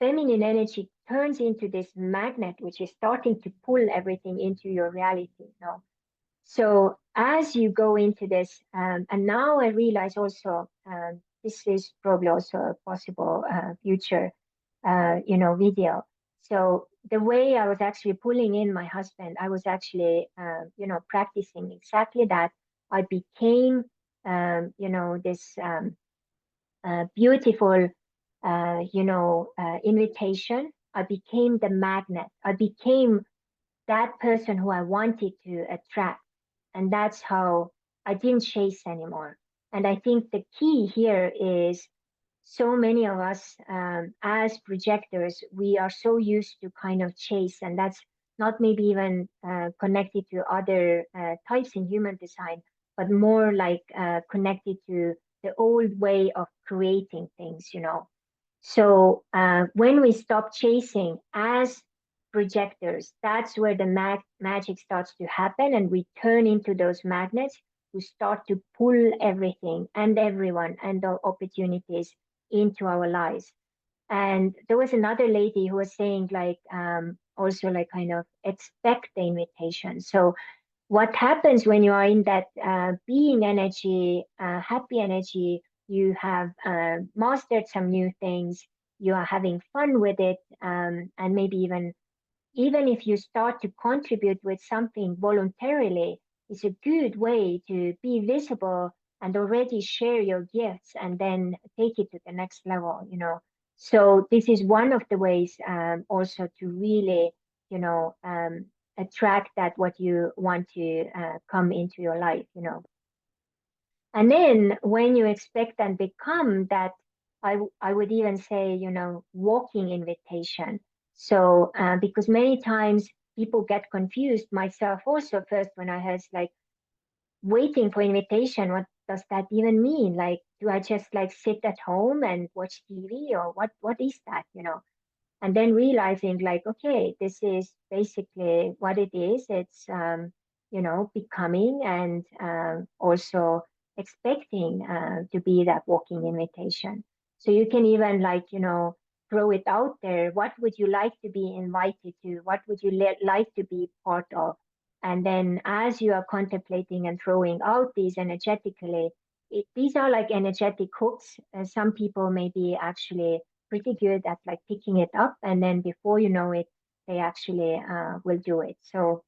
feminine energy turns into this magnet, which is starting to pull everything into your reality. So as you go into this, and now I realize also, this is probably also a possible future, video. So the way I was actually pulling in my husband, I was actually, practicing exactly that. I became, this beautiful, invitation. I became the magnet. I became that person who I wanted to attract. And that's how I didn't chase anymore. And I think the key here is so many of us as projectors, we are so used to kind of chase, and that's not maybe even connected to other types in human design, but more like connected to the old way of creating things. So when we stop chasing as projectors, that's where the magic starts to happen, and we turn into those magnets who start to pull everything and everyone and the opportunities into our lives. And there was another lady who was saying like also like kind of expect the invitation. So what happens when you are in that being energy, happy energy, you have mastered some new things, you are having fun with it, and maybe even if you start to contribute with something voluntarily, it's a good way to be visible and already share your gifts and then take it to the next level, you know. So this is one of the ways also to really, you know, attract that what you want to come into your life, you know. And then when you expect and become that, I would even say, you know, walking invitation. So, because many times people get confused, myself also first when I was like waiting for invitation, what does that even mean? Like, do I just like sit at home and watch TV or what is that, you know? And then realizing like, okay, this is basically what it is. It's you know, becoming and also expecting to be that walking invitation. So you can even like, you know, throw it out there. What would you like to be invited to? What would you like to be part of? And then as you are contemplating and throwing out these energetically, these are like energetic hooks. Some people may be actually pretty good at like picking it up, and then before you know it, they actually will do it. So,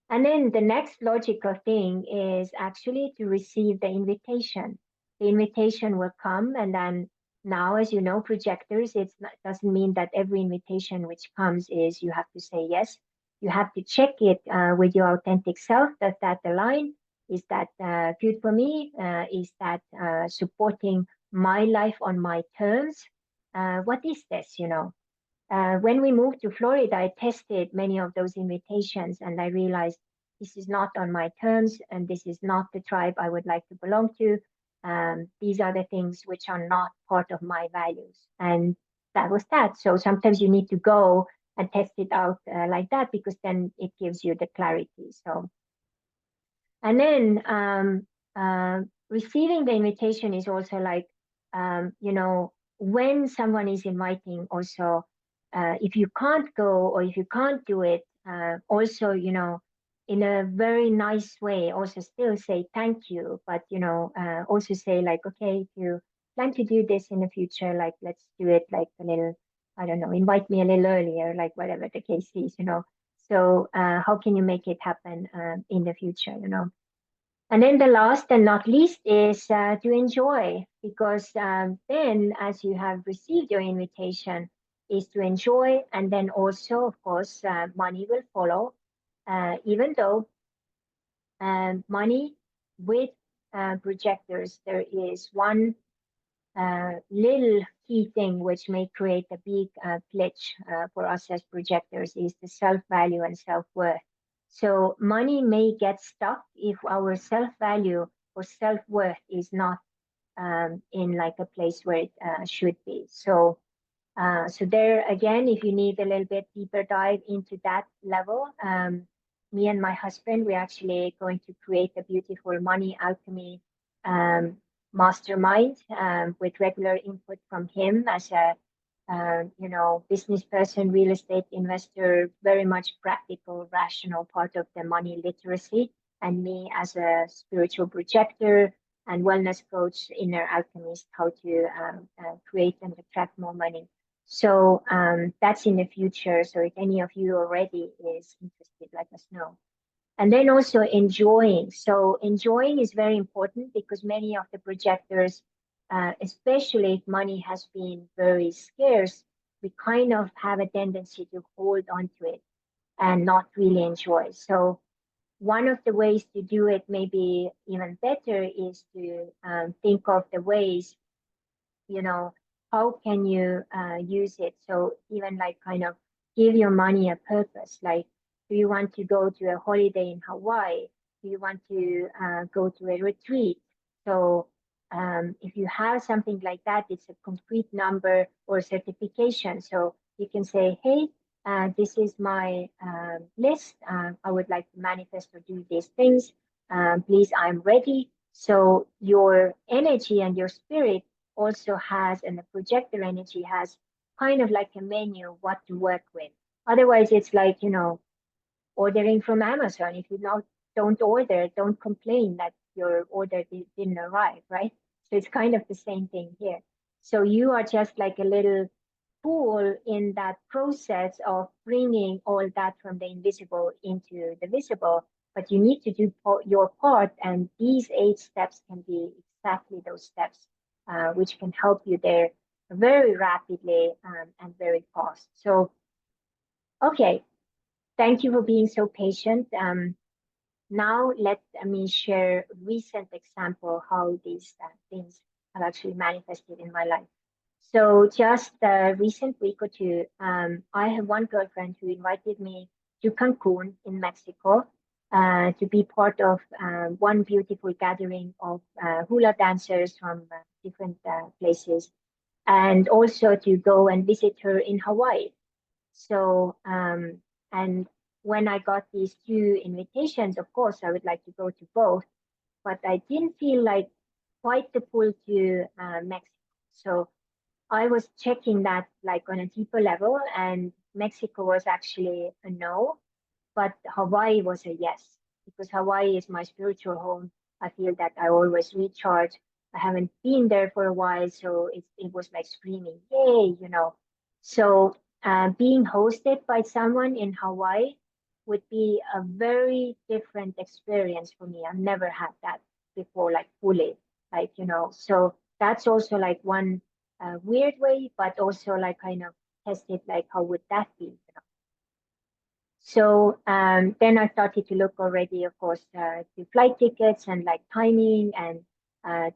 and then the next logical thing is actually to receive the invitation. The invitation will come, and then now, as you know, projectors, it doesn't mean that every invitation which comes is you have to say yes. You have to check it with your authentic self. Does that align? Is that good for me? Is that supporting my life on my terms? What is this, you know? When we moved to Florida, I tested many of those invitations and I realized this is not on my terms and this is not the tribe I would like to belong to. These are the things which are not part of my values. And that was that. So sometimes you need to go and test it out like that because then it gives you the clarity. So, and then receiving the invitation is also like, you know, when someone is inviting also, if you can't go or if you can't do it, also, you know, in a very nice way, also still say thank you, but, you know, also say like, okay, if you plan to do this in the future, like, let's do it like a little, I don't know, invite me a little earlier, like whatever the case is, you know. So how can you make it happen in the future, you know? And then the last and not least is to enjoy, because then as you have received your invitation, is to enjoy, and then also, of course, money will follow. Even though money with projectors, there is one little key thing which may create a big glitch for us as projectors is the self-value and self-worth. So money may get stuck if our self-value or self-worth is not in like a place where it should be. So so there again, if you need a little bit deeper dive into that level, me and my husband, we're actually going to create a beautiful money alchemy um, mastermind with regular input from him as a you know, business person, real estate investor, very much practical, rational part of the money literacy, and me as a spiritual projector and wellness coach, inner alchemist, how to create and attract more money. So that's in the future. So if any of you already is interested, let us know. And then also enjoying. So enjoying is very important because many of the projectors, especially if money has been very scarce, we kind of have a tendency to hold on to it and not really enjoy. So one of the ways to do it maybe even better is to think of the ways, you know, how can you use it? So even like kind of give your money a purpose. Like, do you want to go to a holiday in Hawaii? Do you want to go to a retreat? So if you have something like that, it's a concrete number or certification. So you can say, hey, this is my list. I would like to manifest or do these things. Please, I'm ready. So your energy and your spirit also has, and the projector energy has kind of like a menu what to work with. Otherwise, it's like, ordering from Amazon. If you don't order, don't complain that your order didn't arrive, right? So it's kind of the same thing here. So you are just like a little tool in that process of bringing all that from the invisible into the visible. But you need to do your part, and these 8 steps can be exactly those steps, which can help you there very rapidly and very fast. So, okay, thank you for being so patient. Now let me share a recent example how these things have actually manifested in my life. So just a recent week or two, I have one girlfriend who invited me to Cancun in Mexico to be part of one beautiful gathering of hula dancers from different places, and also to go and visit her in Hawaii. So, and when I got these 2 invitations, of course, I would like to go to both, but I didn't feel like quite the pull to Mexico. So I was checking that like on a deeper level, and Mexico was actually a no, but Hawaii was a yes, because Hawaii is my spiritual home. I feel that I always recharge. I haven't been there for a while, so it was like screaming, yay. So being hosted by someone in Hawaii would be a very different experience for me. I've never had that before, like fully, like. So that's also like one weird way, but also like kind of tested, like how would that be? So then I started to look already, of course, to flight tickets and like timing, and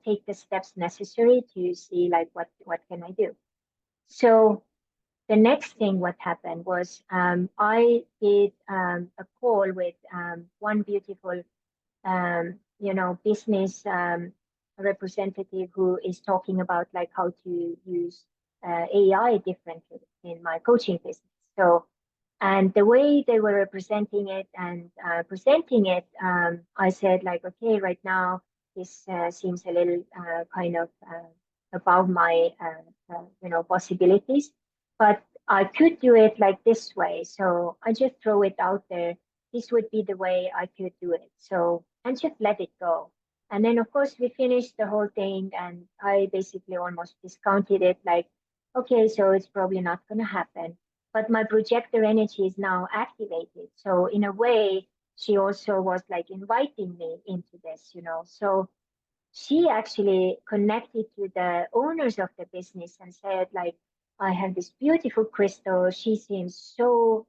take the steps necessary to see like what can I do. So the next thing what happened was I did a call with one beautiful business representative who is talking about like how to use AI differently in my coaching business. So, and the way they were representing it and presenting it, I said like, okay, right now this seems a little kind of above my possibilities, but I could do it like this way. So I just throw it out there. This would be the way I could do it. So, and just let it go. And then of course we finished the whole thing, and I basically almost discounted it like, okay, so it's probably not going to happen, but my projector energy is now activated. So in a way, she also was like inviting me into this. So she actually connected to the owners of the business and said like, I have this beautiful crystal. She seems so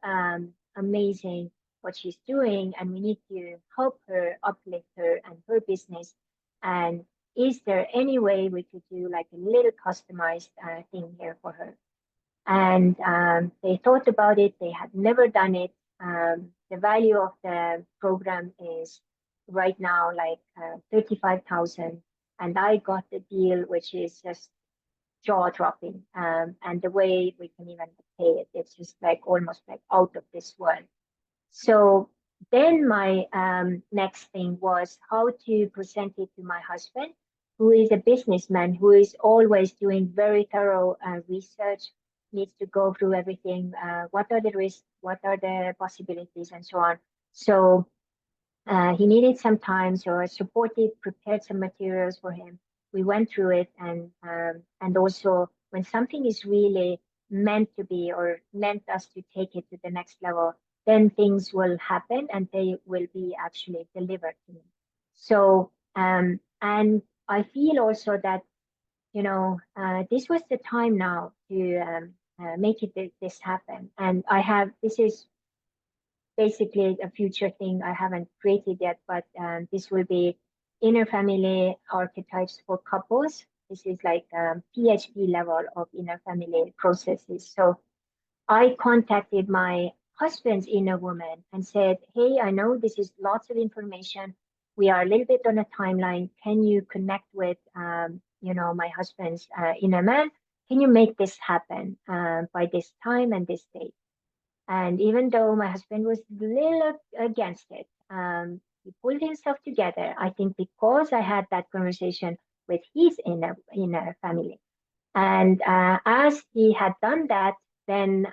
amazing what she's doing, and we need to help her, uplift her and her business. And is there any way we could do like a little customized thing here for her? And they thought about it. They had never done it. The value of the program is right now like 35,000, and I got the deal, which is just jaw dropping. And the way we can even pay it, it's just like almost like out of this world. So then my next thing was how to present it to my husband, who is a businessman who is always doing very thorough research, needs to go through everything. What are the risks? What are the possibilities, and so on. So he needed some time, so I supported, prepared some materials for him. We went through it, and also when something is really meant to be or meant us to take it to the next level, then things will happen and they will be actually delivered to me. So and I feel also that this was the time now to make this happen. And I have this is basically a future thing I haven't created yet, but this will be inner family archetypes for couples. This is like PhD level of inner family processes. So I contacted my husband's inner woman and said, hey, I know this is lots of information. We are a little bit on a timeline. Can you connect with, my husband's inner man? Can you make this happen by this time and this date? And even though my husband was a little against it, he pulled himself together. I think because I had that conversation with his inner family. And as he had done that, then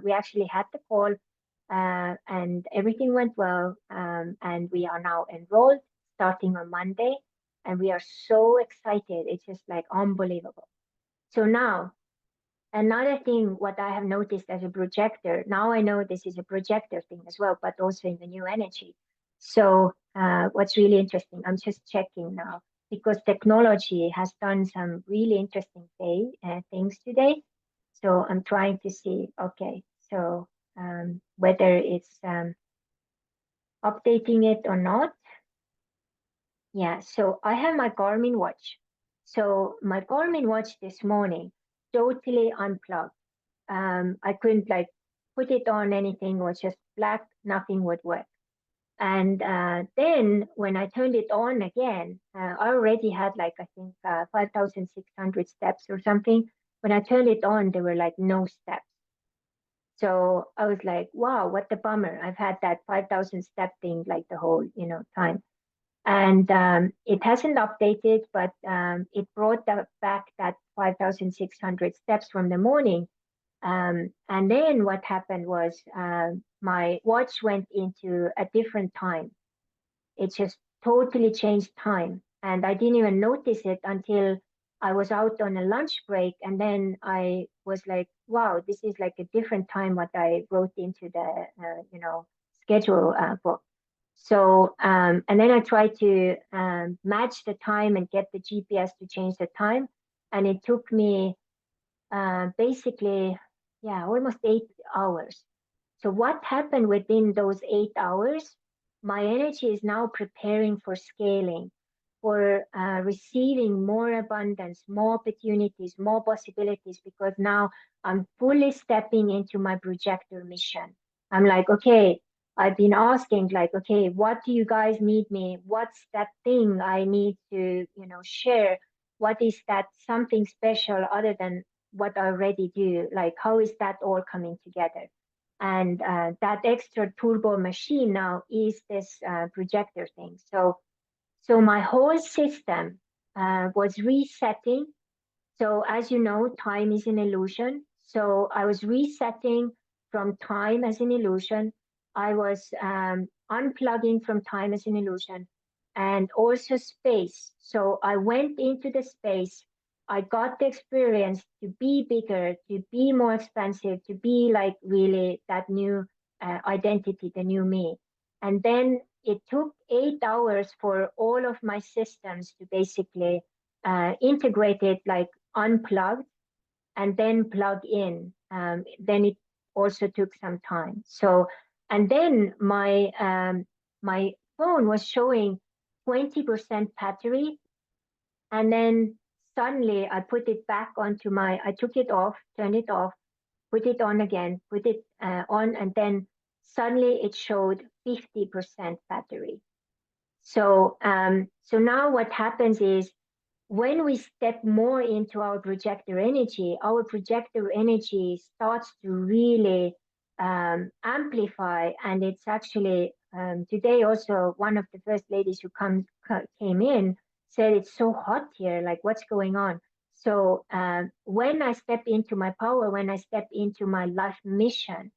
we actually had the call and everything went well. And we are now enrolled starting on Monday. And we are so excited. It's just like unbelievable. So now, another thing, what I have noticed as a projector, now I know this is a projector thing as well, but also in the new energy. So what's really interesting, I'm just checking now because technology has done some really interesting things today. So I'm trying to see, okay, so whether it's updating it or not. Yeah, so I have my Garmin watch. So my Garmin watch this morning, totally unplugged. I couldn't like put it on anything, it was just black, nothing would work. And then when I turned it on again, I already had like, I think 5,600 steps or something. When I turned it on, there were like no steps. So I was like, wow, what a bummer. I've had that 5,000 step thing like the whole, time. And it hasn't updated, but it brought back that 5,600 steps from the morning. And then what happened was my watch went into a different time. It just totally changed time. And I didn't even notice it until I was out on a lunch break. And then I was like, wow, this is like a different time what I wrote into the, schedule book. So, and then I tried to match the time and get the GPS to change the time. And it took me basically, yeah, almost 8 hours. So what happened within those 8 hours? My energy is now preparing for scaling, for receiving more abundance, more opportunities, more possibilities, because now I'm fully stepping into my projector mission. I'm like, okay, I've been asking like, okay, what do you guys need me? What's that thing I need to, share? What is that something special other than what I already do? Like, how is that all coming together? And that extra turbo machine now is this projector thing. So my whole system was resetting. So as you know, time is an illusion. So I was resetting from time as an illusion. I was unplugging from time as an illusion and also space. So I went into the space. I got the experience to be bigger, to be more expansive, to be like really that new identity, the new me. And then it took 8 hours for all of my systems to basically integrate it like unplugged and then plug in. Then it also took some time. So, and then my phone was showing 20% battery, and then suddenly I put it back onto I took it off, turned it off, put it on again, put it on, and then suddenly it showed 50% battery. So now what happens is when we step more into our projector energy starts to really amplify. And it's actually today also one of the first ladies who came in said it's so hot here, like what's going on? So when I step into my power, when I step into my life mission,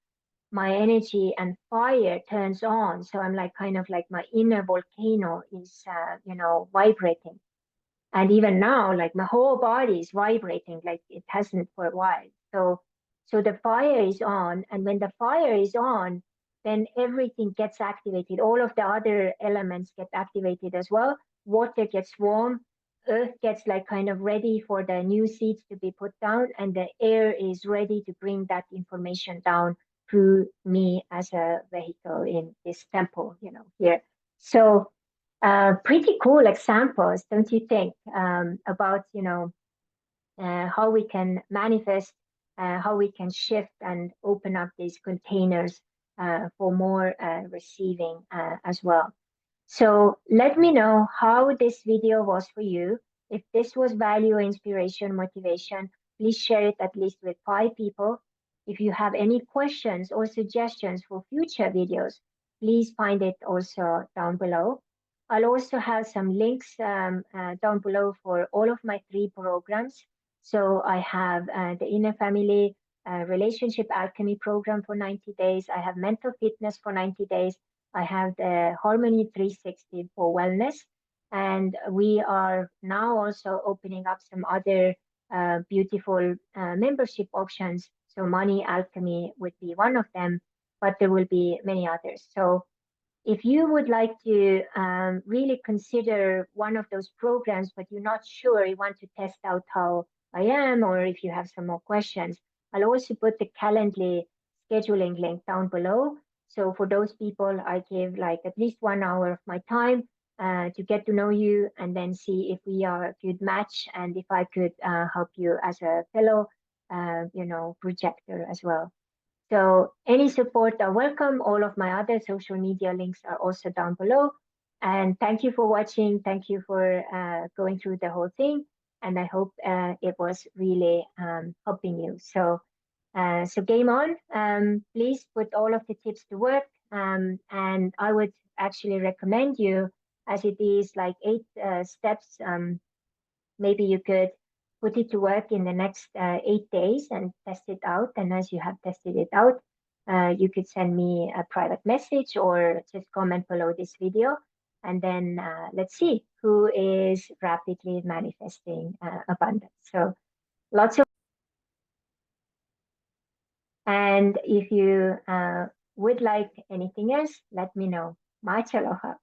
my energy and fire turns on. So I'm like kind of like my inner volcano is, vibrating. And even now, like my whole body is vibrating like it hasn't for a while. So the fire is on, and when the fire is on, then everything gets activated. All of the other elements get activated as well. Water gets warm, earth gets like kind of ready for the new seeds to be put down, and the air is ready to bring that information down through me as a vehicle in this temple, here. So pretty cool examples, don't you think, about how we can manifest, how we can shift and open up these containers for more receiving as well. So let me know how this video was for you. If this was value, inspiration, motivation, please share it at least with 5 people. If you have any questions or suggestions for future videos, please find it also down below. I'll also have some links down below for all of my 3 programs. So I have the Inner Family Relationship Alchemy program for 90 days. I have Mental Fitness for 90 days. I have the Harmony 360 for wellness. And we are now also opening up some other beautiful membership options. So Money Alchemy would be one of them, but there will be many others. So if you would like to really consider one of those programs, but you're not sure, you want to test out how I am, or if you have some more questions, I'll also put the Calendly scheduling link down below. So for those people, I give like at least 1 hour of my time to get to know you and then see if we are a good match and if I could help you as a fellow, projector as well. So any support are welcome. All of my other social media links are also down below. And thank you for watching. Thank you for going through the whole thing. And I hope it was really helping you. So game on. Please put all of the tips to work. And I would actually recommend you, as it is like 8 steps. Maybe you could put it to work in the next 8 days and test it out. And as you have tested it out, you could send me a private message or just comment below this video. And then let's see who is rapidly manifesting abundance. So lots of, and if you would like anything else, let me know. Much aloha.